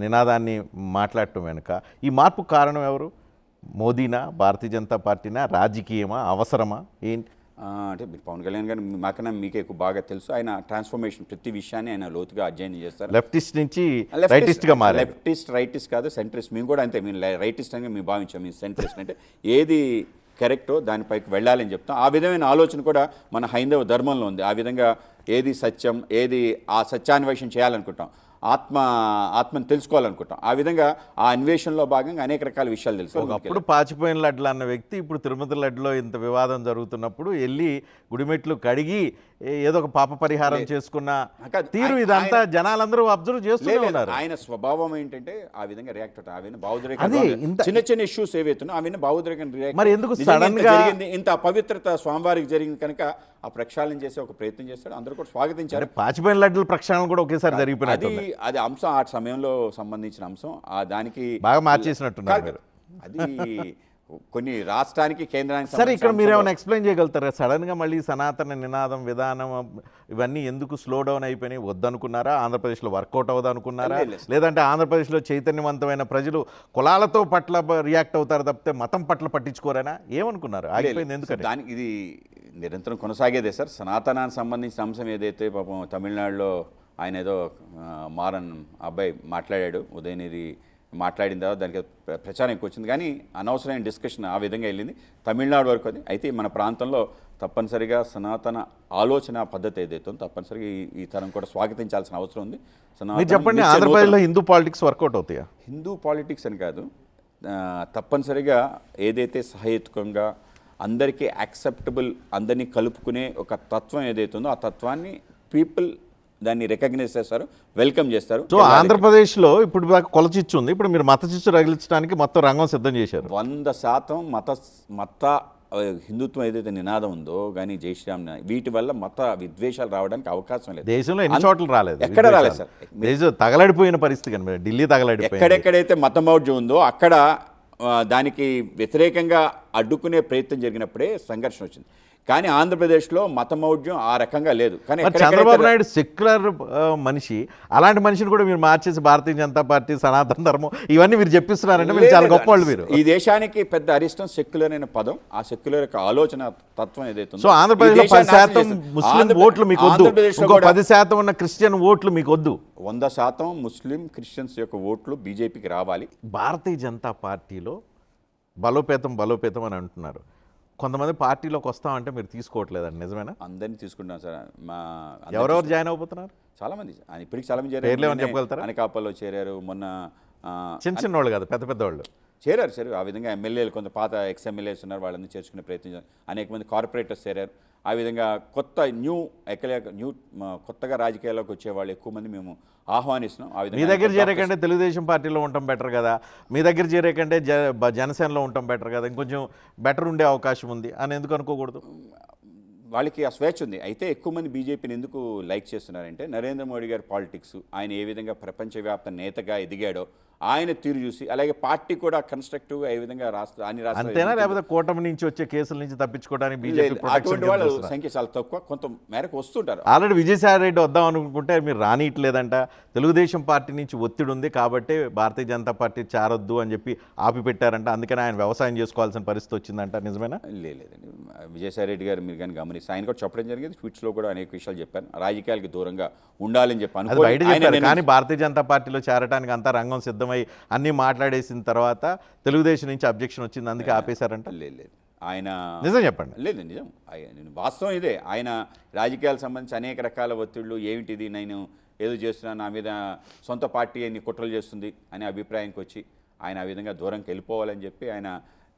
నినాదాన్ని మాట్లాడటం వెనుక ఈ మార్పు కారణం ఎవరు? మోదీనా, భారతీయ జనతా పార్టీనా, రాజకీయమా, అవసరమా, ఏంటి? అంటే పవన్ కళ్యాణ్ గారు మాకన్నా మీకే ఎక్కువ బాగా తెలుసు. ఆయన ట్రాన్స్ఫర్మేషన్ ప్రతి విషయాన్ని ఆయన లోతుగా అధ్యయనం చేస్తారు. లెఫ్టిస్ట్ నుంచి రైటిస్ట్గా మారారు. లెఫ్టిస్ట్, రైటిస్ట్ కాదు, సెంట్రిస్ట్. మేము కూడా అంతే, మేము రైటిస్ట్ అని మేము భావించాం. మేము సెంట్రిస్ట్ అంటే ఏది కరెక్టో దానిపైకి వెళ్ళాలని చెప్తాం. ఆ విధమైన ఆలోచన కూడా మన హైందవ ధర్మంలో ఉంది. ఆ విధంగా ఏది సత్యం, ఏది ఆ సత్యాన్వేషణ చేయాలనుకుంటాం, ఆత్మను తెలుసుకోవాలనుకుంటాం. ఆ విధంగా ఆ అన్వేషణలో భాగంగా అనేక రకాల విషయాలు తెలుసుకోవాలి. అప్పుడు పాచిపోయిన లడ్లు అన్న వ్యక్తి ఇప్పుడు తిరుమల లడ్డులో ఇంత వివాదం జరుగుతున్నప్పుడు వెళ్ళి గుడిమెట్లు కడిగి ఏదో ఒక పాప పరిహారం చేసుకున్న తీరు ఇదంతా జనాలందరూ అబ్జర్వ్ చేస్తూనే ఉన్నారు. ఆయన స్వభావం ఏంటంటే ఆ విధంగా రియాక్ట్ అవుతారు. ఆవిడ భావోద్రేకం, చిన్న ఇష్యూస్ ఏవైతున్నా ఆవిడ భావోద్రేకం రియాక్ట్. మరి ఎందుకు సడన్ గా జరిగింది, ఇంత అపవిత్రత స్వామివారికి జరిగింది కనుక ఆ ప్రక్షాళన చేసే ఒక ప్రయత్నం చేస్తాడు. అందరూ కూడా స్వాగతించారు. పాచిపోయిన లడ్డుల ప్రక్షాళన కూడా ఒకేసారి జరిగిపోయినట్టు. అది అంశం, ఆ సమయంలో సంబంధించిన అంశం. దానికి బాగా మార్చేసినట్టున్నారు. అది కొన్ని రాష్ట్రానికి, కేంద్రానికి. సరే, ఇక్కడ మీరు ఏమైనా ఎక్స్ప్లెయిన్ చేయగలుగుతారా? సడన్గా మళ్ళీ సనాతన నినాదం, విధానం ఇవన్నీ ఎందుకు స్లో డౌన్ అయిపోయినాయి? వద్దనుకున్నారా? ఆంధ్రప్రదేశ్లో వర్కౌట్ అవ్వదు అనుకున్నారా? లేదంటే ఆంధ్రప్రదేశ్లో చైతన్యవంతమైన ప్రజలు కులాలతో పట్ల రియాక్ట్ అవుతారు తప్పితే మతం పట్ల పట్టించుకోరేనా? ఏమనుకున్నారు? ఆగిపోయింది ఎందుకంటే దానికి ఇది నిరంతరం కొనసాగేదే సార్. సనాతనానికి సంబంధించిన అంశం ఏదైతే పాపం తమిళనాడులో ఆయన ఏదో మారన్ అబ్బాయి మాట్లాడాడు, ఉదయనిధి మాట్లాడిన తర్వాత దానికి ప్రచారం ఎక్కువ వచ్చింది, కానీ అనవసరమైన డిస్కషన్ ఆ విధంగా వెళ్ళింది తమిళనాడు వరకు. అది అయితే మన ప్రాంతంలో తప్పనిసరిగా సనాతన ఆలోచన పద్ధతి ఏదైతే ఉందో తప్పనిసరిగా ఈ తరం కూడా స్వాగతించాల్సిన అవసరం ఉంది. మీరు చెప్పండి, ఆంధ్రప్రదేశ్లో హిందూ పాలిటిక్స్ వర్కౌట్ అవుతాయా? హిందూ పాలిటిక్స్ అని కాదు, తప్పనిసరిగా ఏదైతే సహేతుకంగా అందరికీ యాక్సెప్టబుల్, అందరినీ కలుపుకునే ఒక తత్వం ఏదైతే ఉందో ఆ తత్వాన్ని పీపుల్ దాన్ని రికగ్నైజ్ చేస్తారు, వెల్కమ్ చేస్తారు. సో ఆంధ్రప్రదేశ్లో ఇప్పుడు దాకా కొల చిచ్చు ఉంది, ఇప్పుడు మీరు మత చిచ్చు రగిలించడానికి మొత్తం రంగం సిద్ధం చేశారు. 100% మత హిందుత్వం ఏదైతే నినాదం ఉందో కానీ జై శ్రీరామ్ వీటి వల్ల మత విద్వేషాలు రావడానికి అవకాశం లేదు. దేశంలో ఎన్ని చోట్ల రాలేదు, ఎక్కడ రాలేదు సార్. దేశం తగలడిపోయిన పరిస్థితి కానీ ఢిల్లీ తగలడిపోయింది. ఎక్కడెక్కడైతే మతమౌఢ్యం ఉందో అక్కడ దానికి వ్యతిరేకంగా అడ్డుకునే ప్రయత్నం జరిగినప్పుడే సంఘర్షణ వచ్చింది. కానీ ఆంధ్రప్రదేశ్లో మతమౌఢ్యం ఆ రకంగా లేదు. కానీ చంద్రబాబు నాయుడు సెక్యులర్ మనిషి, అలాంటి మనిషిని కూడా మీరు మార్చేసి భారతీయ జనతా పార్టీ, సనాతన ధర్మం ఇవన్నీ మీరు చెప్పిస్తున్నారంటే మీరు చాలా గొప్ప వాళ్ళు. మీరు ఈ దేశానికి పెద్ద అరిష్టం సెక్యులర్ అయిన పదం, ఆ సెక్యులర్ యొక్క ఆలోచన తత్వం ఏదైతే సో ఆంధ్రప్రదేశ్లో 10% ముస్లిం ఓట్లు మీకు వద్దు, ఇంకో 10% ఉన్న క్రిస్టియన్ ఓట్లు మీకు వద్దు. 100% ముస్లిం క్రిస్టియన్స్ యొక్క ఓట్లు బీజేపీకి రావాలి. భారతీయ జనతా పార్టీలో బలోపేతం అని అంటున్నారు. కొంతమంది పార్టీలోకి వస్తామంటే మీరు తీసుకోవట్లేదండి, నిజమేనా? అందరినీ తీసుకుంటాం సార్. ఎవరెవరు జాయిన్ అయిపోతున్నారు? చాలా మంది, ఇప్పటికి చాలా మంది పేర్లు ఏమని చెప్పగలుగుతారా? అనకాపల్లో చేరారు, మొన్న చిన్న వాళ్ళు కాదు, పెద్ద వాళ్ళు చేరారు సార్. ఆ విధంగా ఎమ్మెల్యేలు, కొంత పాత ఎక్స్ఎమ్మెల్యేస్ ఉన్నారు, వాళ్ళని చేర్చుకునే ప్రయత్నం, అనేక మంది కార్పొరేటర్స్ చేరారు. ఆ విధంగా కొత్తగా రాజకీయాల్లోకి వచ్చే వాళ్ళు ఎక్కువ మంది మేము ఆహ్వానిస్తున్నాం. ఆ విధంగా మీ దగ్గర చేరేకంటే తెలుగుదేశం పార్టీలో ఉండటం బెటర్ కదా, మీ దగ్గర చేరేకంటే జనసేనలో ఉండటం బెటర్ కదా, ఇంకొంచెం బెటర్ ఉండే అవకాశం ఉంది అని ఎందుకు అనుకోకూడదు? వాళ్ళకి ఆ స్వేచ్ఛ ఉంది. అయితే ఎక్కువ మంది బీజేపీని ఎందుకు లైక్ చేస్తున్నారంటే నరేంద్ర మోడీ గారి పాలిటిక్స్, ఆయన ఏ విధంగా ప్రపంచవ్యాప్త నేతగా ఎదిగాడో ఆయన తీరు చూసి, అలాగే పార్టీ కూడా కన్స్ట్రక్టివ్గా ఏ విధంగా అన్ని రాష్ట్రాలు అంతేనా, లేకపోతే కూటమి నుంచి వచ్చే కేసుల నుంచి తప్పించుకోవడానికి బీజేపీ అటువంటి వాళ్ళ సంఖ్య చాలా తక్కువ, కొంత మేరకు వస్తుంటారు. ఆల్రెడీ విజయసాయి రెడ్డి వద్దాం అనుకుంటే మీరు రానియట్లేదంట, తెలుగుదేశం పార్టీ నుంచి ఒత్తిడి ఉంది కాబట్టి భారతీయ జనతా పార్టీ చేరొద్దు అని చెప్పి ఆపి పెట్టారంట, అందుకని ఆయన వ్యవసాయం చేసుకోవాల్సిన పరిస్థితి వచ్చిందంట, నిజమేనా? లేదండి, విజయసాయి రెడ్డి గారు మీరు కానీ గమనిస్తే ఆయన కూడా చెప్పడం జరిగింది, ట్వీట్స్లో కూడా అనేక విషయాలు చెప్పాను, రాజకీయాలకు దూరంగా ఉండాలని చెప్పి అనుకోండి. కానీ భారతీయ జనతా పార్టీలో చేరడానికి అంతా రంగం సిద్ధమై అన్నీ మాట్లాడేసిన తర్వాత తెలుగుదేశం నుంచి అబ్జెక్షన్ వచ్చింది, అందుకే ఆపేశారంట. లేదు, ఆయన నిజం చెప్పండి. లేదు, నిజం, నేను వాస్తవం ఇదే. ఆయన రాజకీయాలకు సంబంధించి అనేక రకాల ఒత్తిళ్లు, ఏమిటిది నేను ఏదో చేస్తున్నా, నా మీద సొంత పార్టీ అన్ని కుట్రలు చేస్తుంది అనే అభిప్రాయానికి వచ్చి ఆయన ఆ విధంగా దూరంకి వెళ్ళిపోవాలని చెప్పి ఆయన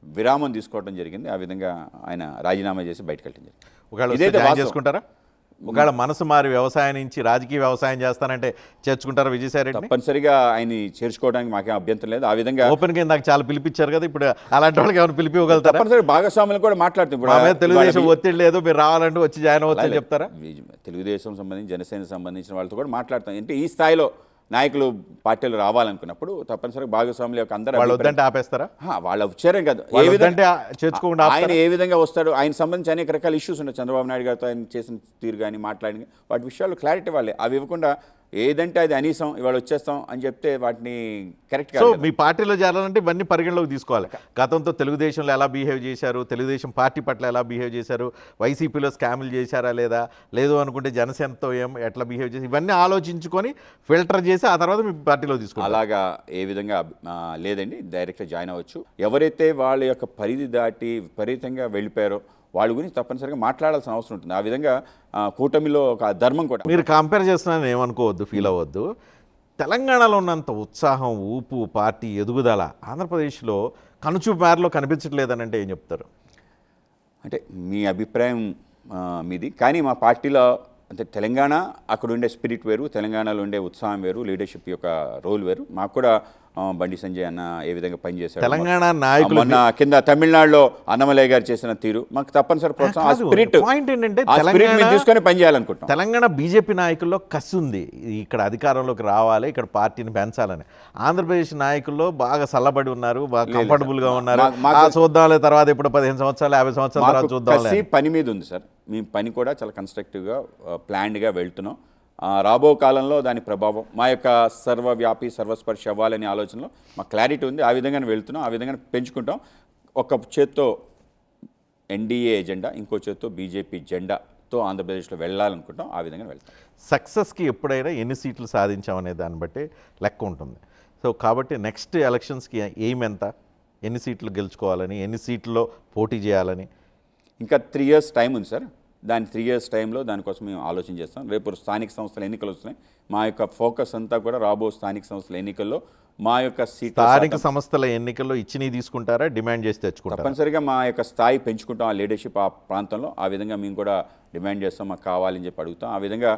విరామం తీసుకోవడం జరిగింది. ఆ విధంగా ఆయన రాజీనామా చేసి బయటకు వెళ్ళడం జరిగింది. ఒకవేళ చేసుకుంటారా? ఒకవేళ మనసు మారి వ్యవసాయం నుంచి రాజకీయ వ్యవసాయం చేస్తానంటే చేర్చుకుంటారా విజయసాయి రెడ్డి? తప్పనిసరిగా ఆయన్ని చేర్చుకోవడానికి మాకేం అభ్యంతరం లేదు. ఆ విధంగా ఓపెన్ గా నాకు చాలా పిలిపించారు కదా, ఇప్పుడు అలాంటి వాళ్ళకి ఏమైనా పిలిపివ్వగలుగుతారా? తప్పనిసరిగా భాగస్వాములు కూడా మాట్లాడుతుంది. తెలుగుదేశం ఒత్తిడి లేదు, మీరు రావాలంటే వచ్చి జాయిన్ అవ్వచ్చు అని చెప్తారా? తెలుగుదేశం సంబంధించి, జనసేన సంబంధించిన వాళ్ళతో కూడా మాట్లాడతాం. అంటే ఈ స్థాయిలో నాయకులు పార్టీలు రావాలనుకున్నప్పుడు తప్పనిసరిగా భాగస్వాములు యొక్క అందరూ వాళ్ళు వద్దంటే ఆపేస్తారా? వాళ్ళ వచ్చారే కాదు, ఆయన ఏ విధంగా వస్తాడు, ఆయన సంబంధించి అనేక రకాల ఇష్యూస్ ఉన్నాయి. చంద్రబాబు నాయుడు గారితో ఆయన చేసిన తీరు కానీ మాట్లాడి వాటి విషయాలు క్లారిటీ వాళ్ళే. అవి ఇవ్వకుండా ఏదంటే అది అనీసం ఇవాళ వచ్చేస్తాం అని చెప్తే వాటిని కరెక్ట్గా. సో మీ పార్టీలో చేరాలంటే ఇవన్నీ పరిగణలోకి తీసుకోవాలి. గతంతో తెలుగుదేశంలో ఎలా బిహేవ్ చేశారు, తెలుగుదేశం పార్టీ పట్ల ఎలా బిహేవ్ చేశారు, వైసీపీలో స్కాములు చేశారా లేదు అనుకుంటే జనసేనతో ఎట్లా బిహేవ్ చేసి, ఇవన్నీ ఆలోచించుకొని ఫిల్టర్ చేసి ఆ తర్వాత మీ పార్టీలో తీసుకోవాలి. అలాగా ఏ విధంగా లేదండి, డైరెక్ట్గా జాయిన్ అవ్వచ్చు. ఎవరైతే వాళ్ళ యొక్క పరిధి దాటి విపరీతంగా వెళ్ళిపోయారో వాళ్ళ గురించి తప్పనిసరిగా మాట్లాడాల్సిన అవసరం ఉంటుంది. ఆ విధంగా కూటమిలో ఒక ధర్మం కూడా. మీరు కంపేర్ చేస్తున్నారని ఏమనుకోవద్దు, ఫీల్ అవ్వద్దు. తెలంగాణలో ఉన్నంత ఉత్సాహం, ఊపు, పార్టీ ఎదుగుదల ఆంధ్రప్రదేశ్లో కనుచూపు మేరలో కనిపించట్లేదని అంటే ఏం చెప్తారు? అంటే మీ అభిప్రాయం మీది, కానీ మా పార్టీలో అంటే తెలంగాణ అక్కడ ఉండే స్పిరిట్ వేరు, తెలంగాణలో ఉండే ఉత్సాహం వేరు, లీడర్షిప్ యొక్క రోల్ వేరు. మాకు కూడా బండి సంజయ్ అన్న ఏ విధంగా పనిచేశారు, తెలంగాణ నాయకులు మొన్న కింద తమిళనాడులో అన్నమలయ్య గారు చేసిన తీరు మాకు తప్పనిసరి ప్రోత్సాహం. ఆ స్పిరిట్ పాయింట్ ఏంటంటే తీసుకొని పనిచేయాలనుకుంటాం. తెలంగాణ బీజేపీ నాయకుల్లో కసి ఉంది, ఇక్కడ అధికారంలోకి రావాలి, ఇక్కడ పార్టీని పెంచాలని. ఆంధ్రప్రదేశ్ నాయకుల్లో బాగా చల్లబడి ఉన్నారు, బాగా కంఫర్టబుల్గా ఉన్నారు. చూద్దాంలే తర్వాత, ఇప్పుడు 15 సంవత్సరాలు 50 సంవత్సరాల తర్వాత చూద్దాం. పని మీద ఉంది సార్, మీ పని కూడా చాలా కన్స్ట్రక్టివ్గా ప్లాన్డ్గా వెళ్తున్నాం. రాబో కాలంలో దాని ప్రభావం మా యొక్క సర్వవ్యాపి సర్వస్పర్శ అవ్వాలనే ఆలోచనలో మాకు క్లారిటీ ఉంది. ఆ విధంగానే వెళ్తున్నాం, ఆ విధంగానే పెంచుకుంటాం. ఒక చేత్తో ఎన్డీఏ ఎజెండా, ఇంకో చేత్తో బీజేపీ జెండాతో ఆంధ్రప్రదేశ్లో వెళ్ళాలనుకుంటాం. ఆ విధంగా వెళ్తాం. సక్సెస్కి ఎప్పుడైనా ఎన్ని సీట్లు సాధించామనే దాన్ని బట్టి లెక్క ఉంటుంది. సో కాబట్టి నెక్స్ట్ ఎలక్షన్స్కి ఎయిమ్ ఎంత, ఎన్ని సీట్లు గెలుచుకోవాలని, ఎన్ని సీట్లలో పోటీ చేయాలని? ఇంకా 3 years టైం ఉంది సార్. దాని 3 years టైంలో దానికోసం మేము ఆలోచన చేస్తాం. రేపు స్థానిక సంస్థల ఎన్నికలు వస్తున్నాయి. మా యొక్క ఫోకస్ అంతా కూడా రాబో స్థానిక సంస్థల ఎన్నికల్లో మా యొక్క స్థానిక సంస్థల ఎన్నికల్లో ఇచ్చినవి తీసుకుంటారా, డిమాండ్ చేసి తెచ్చుకుంటారా? తప్పనిసరిగా మా యొక్క స్థాయి పెంచుకుంటాం, ఆ లీడర్షిప్ ఆ ప్రాంతంలో. ఆ విధంగా మేము కూడా డిమాండ్ చేస్తాం, మాకు కావాలని చెప్పి అడుగుతాం. ఆ విధంగా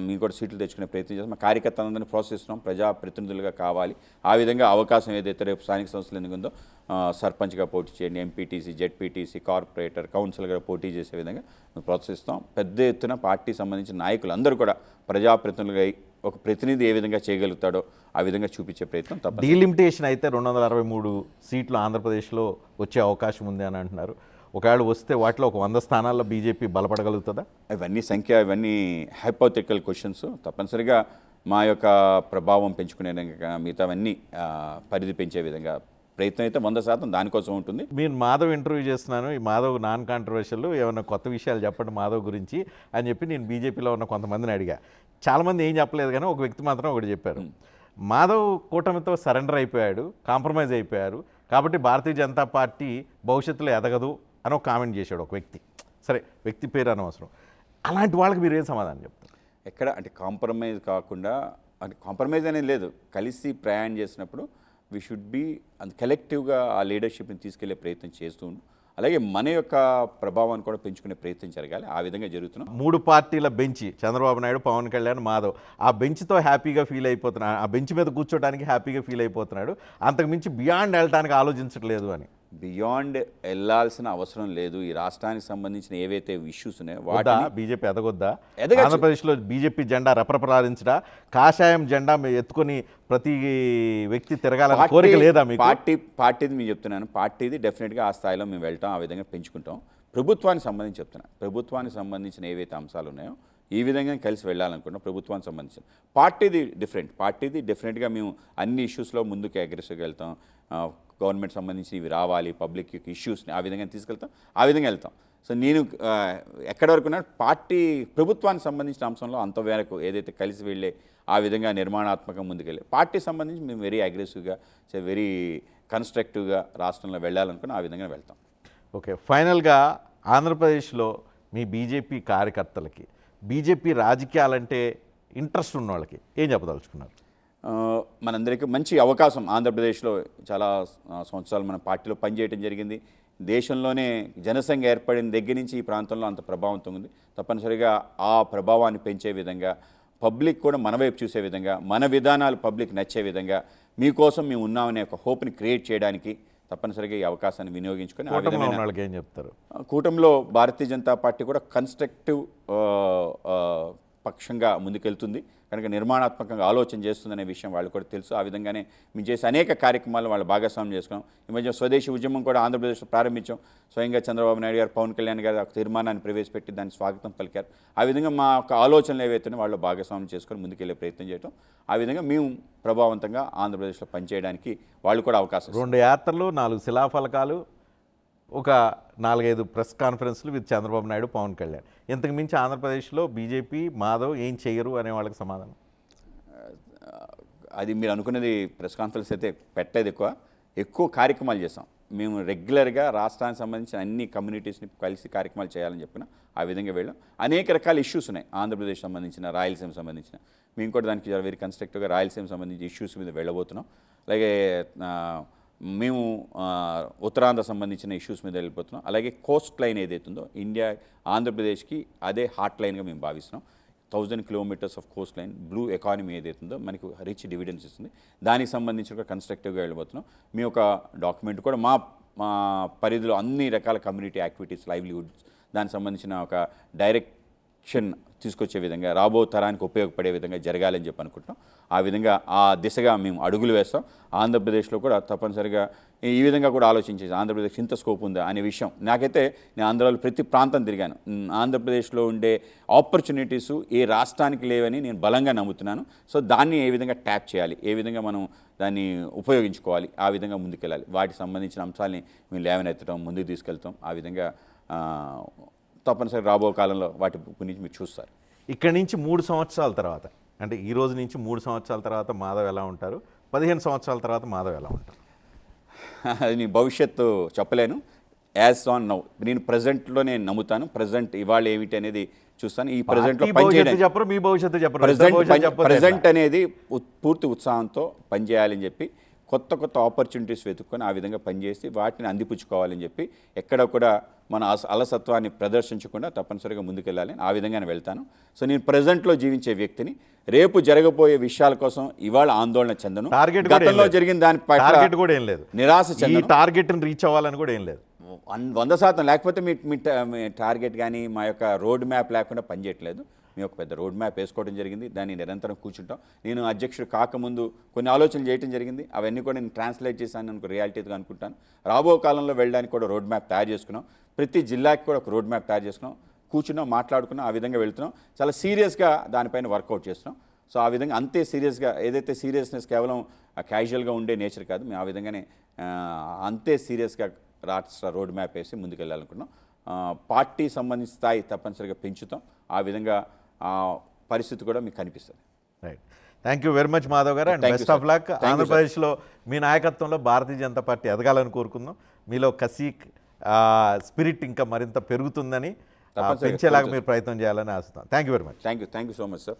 మేము కూడా సీట్లు తెచ్చుకునే ప్రయత్నం చేస్తాం. మా కార్యకర్తలందరినీ ప్రోత్సహిస్తున్నాం, ప్రజాప్రతినిధులుగా కావాలి. ఆ విధంగా అవకాశం ఏదైతే రేపు స్థానిక సంస్థలు ఎన్నికుందో సర్పంచ్గా పోటీ చేయండి, ఎంపీటీసీ, జెడ్పీటీసీ, కార్పొరేటర్, కౌన్సిలర్గా పోటీ చేసే విధంగా మేము ప్రోత్సహిస్తాం. పెద్ద ఎత్తున పార్టీ సంబంధించిన నాయకులు అందరూ కూడా ప్రజాప్రతినిధులుగా ఒక ప్రతినిధి ఏ విధంగా చేయగలుగుతాడో ఆ విధంగా చూపించే ప్రయత్నం తప్ప. డీలిమిటేషన్ అయితే 263 సీట్లు ఆంధ్రప్రదేశ్లో వచ్చే అవకాశం ఉంది అని అంటున్నారు. ఒకవేళ వస్తే వాటిలో ఒక 100 స్థానాల్లో బీజేపీ బలపడగలుగుతుందా? ఇవన్నీ హైపోథెటికల్ క్వశ్చన్స్. తప్పనిసరిగా మా యొక్క ప్రభావం పెంచుకునే విధంగా మిగతావన్నీ పరిధి పెంచే విధంగా ప్రయత్నం అయితే 100% దానికోసం ఉంటుంది. మీరు మాధవ్ ఇంటర్వ్యూ చేస్తున్నాను, ఈ మాధవ్ నాన్ కాంట్రవర్షియల్, ఏమైనా కొత్త విషయాలు చెప్పండి మాధవ్ గురించి అని చెప్పి నేను బీజేపీలో ఉన్న కొంతమందిని అడిగా. చాలామంది ఏం చెప్పలేదు, కానీ ఒక వ్యక్తి మాత్రం ఒకటి చెప్పారు. మాధవ్ కూటమితో సరెండర్ అయిపోయాడు, కాంప్రమైజ్ అయిపోయారు, కాబట్టి భారతీయ జనతా పార్టీ భవిష్యత్తులో ఎదగదు అని ఒక కామెంట్ చేశాడు ఒక వ్యక్తి. సరే, వ్యక్తి పేరు అనవసరం. అలాంటి వాళ్ళకి మీరు ఏం సమాధానం చెప్తారు? ఎక్కడ అంటే కాంప్రమైజ్ కాకుండా, అంటే కాంప్రమైజ్ అనేది లేదు, కలిసి ప్రయాణం చేసినప్పుడు వీ షుడ్ బీ కలెక్టివ్గా ఆ లీడర్షిప్ని తీసుకెళ్లే ప్రయత్నం చేస్తూ ఉండు. అలాగే మన యొక్క ప్రభావాన్ని కూడా పెంచుకునే ప్రయత్నం జరగాలి. ఆ విధంగా జరుగుతున్నాం. 3 పార్టీల బెంచి, చంద్రబాబు నాయుడు, పవన్ కళ్యాణ్, మాధవ్, ఆ బెంచ్తో హ్యాపీగా ఫీల్ అయిపోతున్నాడు, ఆ బెంచ్ మీద కూర్చోడానికి హ్యాపీగా ఫీల్ అయిపోతున్నాడు, అంతకుమించి బియాండ్ వెళ్ళడానికి ఆలోచించట్లేదు అని. బియాండ్ వెళ్ళాల్సిన అవసరం లేదు. ఈ రాష్ట్రానికి సంబంధించిన ఏవైతే ఇష్యూస్ ఉన్నాయో బీజేపీ ఎదగొద్దా? ఆంధ్రప్రదేశ్లో బీజేపీ జెండా రెపరెపలాడించడా, కాషాయం జెండా ఎత్తుకొని ప్రతి వ్యక్తి తిరగాలని కోరిక లేదా మీకు? పార్టీది మేము చెప్తున్నాను, పార్టీది డెఫినెట్గా ఆ స్థాయిలో మేము వెళ్తాం, ఆ విధంగా పెంచుకుంటాం. ప్రభుత్వానికి సంబంధించి చెప్తున్నాను, ప్రభుత్వానికి సంబంధించిన ఏవైతే అంశాలు ఉన్నాయో ఈ విధంగా కలిసి వెళ్ళాలనుకుంటున్నాం. ప్రభుత్వానికి సంబంధించిన పార్టీది డెఫినెట్గా మేము అన్ని ఇష్యూస్లో ముందుకు అగ్రెసివ్గా వెళ్తాం. గవర్నమెంట్ సంబంధించి ఇవి రావాలి, పబ్లిక్ యొక్క ఇష్యూస్ని ఆ విధంగా తీసుకెళ్తాం, ఆ విధంగా వెళ్తాం. సో నేను ఎక్కడి వరకు ప్రభుత్వానికి సంబంధించిన అంశంలో అంతవరకు ఏదైతే కలిసి వెళ్ళే ఆ విధంగా నిర్మాణాత్మకంగా ముందుకెళ్ళే పార్టీ సంబంధించి మేము వెరీ అగ్రెసివ్గా, వెరీ కన్స్ట్రక్టివ్గా రాష్ట్రంలో వెళ్ళాలనుకుని ఆ విధంగా వెళ్తాం. ఓకే, ఫైనల్గా ఆంధ్రప్రదేశ్లో మీ బీజేపీ కార్యకర్తలకి, బీజేపీ రాజకీయాలంటే ఇంట్రెస్ట్ ఉన్న వాళ్ళకి ఏం చెప్పదలుచుకున్నారు? మనందరికీ మంచి అవకాశం. ఆంధ్రప్రదేశ్లో చాలా సంవత్సరాలు మన పార్టీలో పనిచేయడం జరిగింది. దేశంలోనే జనసంఘ ఏర్పడిన దగ్గర నుంచి ఈ ప్రాంతంలో అంత ప్రభావంతో ఉంది. తప్పనిసరిగా ఆ ప్రభావాన్ని పెంచే విధంగా, పబ్లిక్ కూడా మన వైపు చూసే విధంగా, మన విధానాలు పబ్లిక్ నచ్చే విధంగా, మీకోసం మేము ఉన్నామనే ఒక హోప్ని క్రియేట్ చేయడానికి తప్పనిసరిగా ఈ అవకాశాన్ని వినియోగించుకొని ఆ విధంగా ఏం చెప్తారు? కూటమిలో భారతీయ జనతా పార్టీ కూడా కన్స్ట్రక్టివ్ పక్షంగా ముందుకెళ్తుంది కనుక నిర్మాణాత్మకంగా ఆలోచన చేస్తుందనే విషయం వాళ్ళు కూడా తెలుసు. ఆ విధంగానే మేము చేసే అనేక కార్యక్రమాలు వాళ్ళు భాగస్వామ్యం చేసుకున్నాం. ఈ మధ్య స్వదేశీ ఉద్యమం కూడా ఆంధ్రప్రదేశ్లో ప్రారంభించాం. స్వయంగా చంద్రబాబు నాయుడు గారు, పవన్ కళ్యాణ్ గారు ఒక తీర్మానాన్ని ప్రవేశపెట్టి దాన్ని స్వాగతం పలికారు. ఆ విధంగా మా యొక్క ఆలోచనలు ఏవైతే వాళ్ళు భాగస్వామ్యం చేసుకొని ముందుకెళ్లే ప్రయత్నం చేయడం, ఆ విధంగా మేము ప్రభావవంతంగా ఆంధ్రప్రదేశ్లో పనిచేయడానికి వాళ్ళు కూడా అవకాశం. 2 యాత్రలు, 4 శిలాఫలకాలు, ఒక 4-5 ప్రెస్ కాన్ఫరెన్స్లు విత్ చంద్రబాబు నాయుడు, పవన్ కళ్యాణ్. ఇంతకు మించి ఆంధ్రప్రదేశ్లో బీజేపీ, మాధవ్ ఏం చేయరు అనే వాళ్ళకి సమాధానం? అది మీరు అనుకున్నది ప్రెస్ కాన్ఫరెన్స్ అయితే పెట్టలేదు. ఎక్కువ కార్యక్రమాలు చేసాం మేము. రెగ్యులర్గా రాష్ట్రానికి సంబంధించిన అన్ని కమ్యూనిటీస్ని కలిసి కార్యక్రమాలు చేయాలని చెప్పిన ఆ విధంగా వెళ్ళాం. అనేక రకాల ఇష్యూస్ ఉన్నాయి ఆంధ్రప్రదేశ్ సంబంధించిన, రాయలసీమ సంబంధించిన. మేము కూడా దానికి వెరీ కన్స్ట్రక్టివ్గా రాయలసీమ సంబంధించి ఇష్యూస్ మీద వెళ్ళబోతున్నాం. అలాగే మేము ఉత్తరాంధ్ర సంబంధించిన ఇష్యూస్ మీద వెళ్ళిపోతున్నాం. అలాగే కోస్ట్ లైన్ ఏదైతుందో ఇండియా, ఆంధ్రప్రదేశ్కి అదే హార్ట్ లైన్గా మేము భావిస్తున్నాం. 1000 kilometers of Coast line, blue economy ఏదైతుందో మనకు రిచ్ డివిడెన్స్ ఇస్తుంది. దానికి సంబంధించి ఒక కన్స్ట్రక్టివ్గా వెళ్ళిపోతున్నాం. మీ ఒక డాక్యుమెంట్ కూడా మా పరిధిలో అన్ని రకాల కమ్యూనిటీ యాక్టివిటీస్, లైవ్లీహుడ్స్, దానికి సంబంధించిన ఒక డైరెక్షన్ తీసుకొచ్చే విధంగా, రాబో తరానికి ఉపయోగపడే విధంగా జరగాలని చెప్పి అనుకుంటున్నాం. ఆ విధంగా ఆ దిశగా మేము అడుగులు వేస్తాం. ఆంధ్రప్రదేశ్లో కూడా తప్పనిసరిగా ఈ విధంగా కూడా ఆలోచించేసి ఆంధ్రప్రదేశ్ ఇంత స్కోప్ ఉందా అనే విషయం. నాకైతే నేను ఆంధ్రాలో ప్రతి ప్రాంతం తిరిగాను. ఆంధ్రప్రదేశ్లో ఉండే ఆపర్చునిటీసు ఏ రాష్ట్రానికి లేవని నేను బలంగా నమ్ముతున్నాను. సో దాన్ని ఏ విధంగా ట్యాప్ చేయాలి, ఏ విధంగా మనం దాన్ని ఉపయోగించుకోవాలి, ఆ విధంగా ముందుకెళ్ళాలి. వాటికి సంబంధించిన అంశాలని మేము లేవనెత్తడం, ముందుకు తీసుకెళ్తాం. ఆ విధంగా తప్పనిసరి రాబో కాలంలో వాటి గురించి మీరు చూస్తారు. ఇక్కడి నుంచి 3 సంవత్సరాల తర్వాత, అంటే ఈ రోజు నుంచి 3 సంవత్సరాల తర్వాత మాధవ్ ఎలా ఉంటారు, 15 సంవత్సరాల తర్వాత మాధవ్ ఎలా ఉంటారు? అది నీ భవిష్యత్తు చెప్పలేను. యాజ్ ఆన్ నౌ నేను ప్రజెంట్లో నేను నమ్ముతాను. ప్రజెంట్ ఇవాళ ఏమిటి అనేది చూస్తాను. ఈ ప్రజెంట్లో పనిచేయడానికి చెప్పరు, మీ భవిష్యత్తు చెప్పరు. ప్రజెంట్ అనేది పూర్తి ఉత్సాహంతో పనిచేయాలని చెప్పి కొత్త కొత్త ఆపర్చునిటీస్ వెతుక్కొని ఆ విధంగా పనిచేసి వాటిని అందిపుచ్చుకోవాలని చెప్పి ఎక్కడ కూడా మన అలసత్వాన్ని ప్రదర్శించకుండా తప్పనిసరిగా ముందుకెళ్ళాలని ఆ విధంగానే వెళ్తాను. సో నేను ప్రజెంట్లో జీవించే వ్యక్తిని. రేపు జరగబోయే విషయాల కోసం ఇవాళ ఆందోళన చెందను. గతంలో జరిగిన దాని టార్గెట్ కూడా ఏం లేదు, నిరాశ చెందను. ఈ టార్గెట్ని రీచ్ అవ్వాలని కూడా ఏం లేదు. 100% లేకపోతే మీ టార్గెట్ కానీ మా యొక్క రోడ్ మ్యాప్ లేకుండా పనిచేయట్లేదు. మేము ఒక పెద్ద రోడ్ మ్యాప్ వేసుకోవడం జరిగింది. దాన్ని నిరంతరం కూర్చుంటాం. నేను అధ్యక్షుడు కాకముందు కొన్ని ఆలోచనలు చేయడం జరిగింది. అవన్నీ కూడా నేను ట్రాన్స్లేట్ చేశాను అనుకో రియాలిటీగా అనుకుంటాను. రాబో కాలంలో వెళ్ళడానికి కూడా రోడ్ మ్యాప్ తయారు చేసుకున్నాం. ప్రతి జిల్లాకి కూడా ఒక రోడ్ మ్యాప్ తయారు చేసుకున్నాం. కూర్చున్నాం, మాట్లాడుకున్నాం, ఆ విధంగా వెళ్తున్నాం. చాలా సీరియస్గా దానిపైన వర్కౌట్ చేస్తున్నాం. సో ఆ విధంగా అంతే సీరియస్గా, ఏదైతే సీరియస్నెస్ కేవలం క్యాజువల్గా ఉండే నేచర్ కాదు, మేము ఆ విధంగానే అంతే సీరియస్గా రాష్ట్ర రోడ్ మ్యాప్ వేసి ముందుకెళ్ళాలనుకున్నాం. పార్టీ సంబంధించిన స్థాయి తప్పనిసరిగా పెంచుతాం. ఆ విధంగా పరిస్థితి కూడా మీకు కనిపిస్తుంది. Right, thank you very much Madhav గారు, అండ్ బెస్ట్ ఆఫ్ లక్. ఆంధ్రప్రదేశ్లో మీ నాయకత్వంలో భారతీయ జనతా పార్టీ ఎదగాలని కోరుకుందాం. మీలో కసి స్పిరిట్ ఇంకా మరింత పెరుగుతుందని పెంచేలాగా మీరు ప్రయత్నం చేయాలని ఆశిస్తాం. Thank you very much. Thank you so much sir.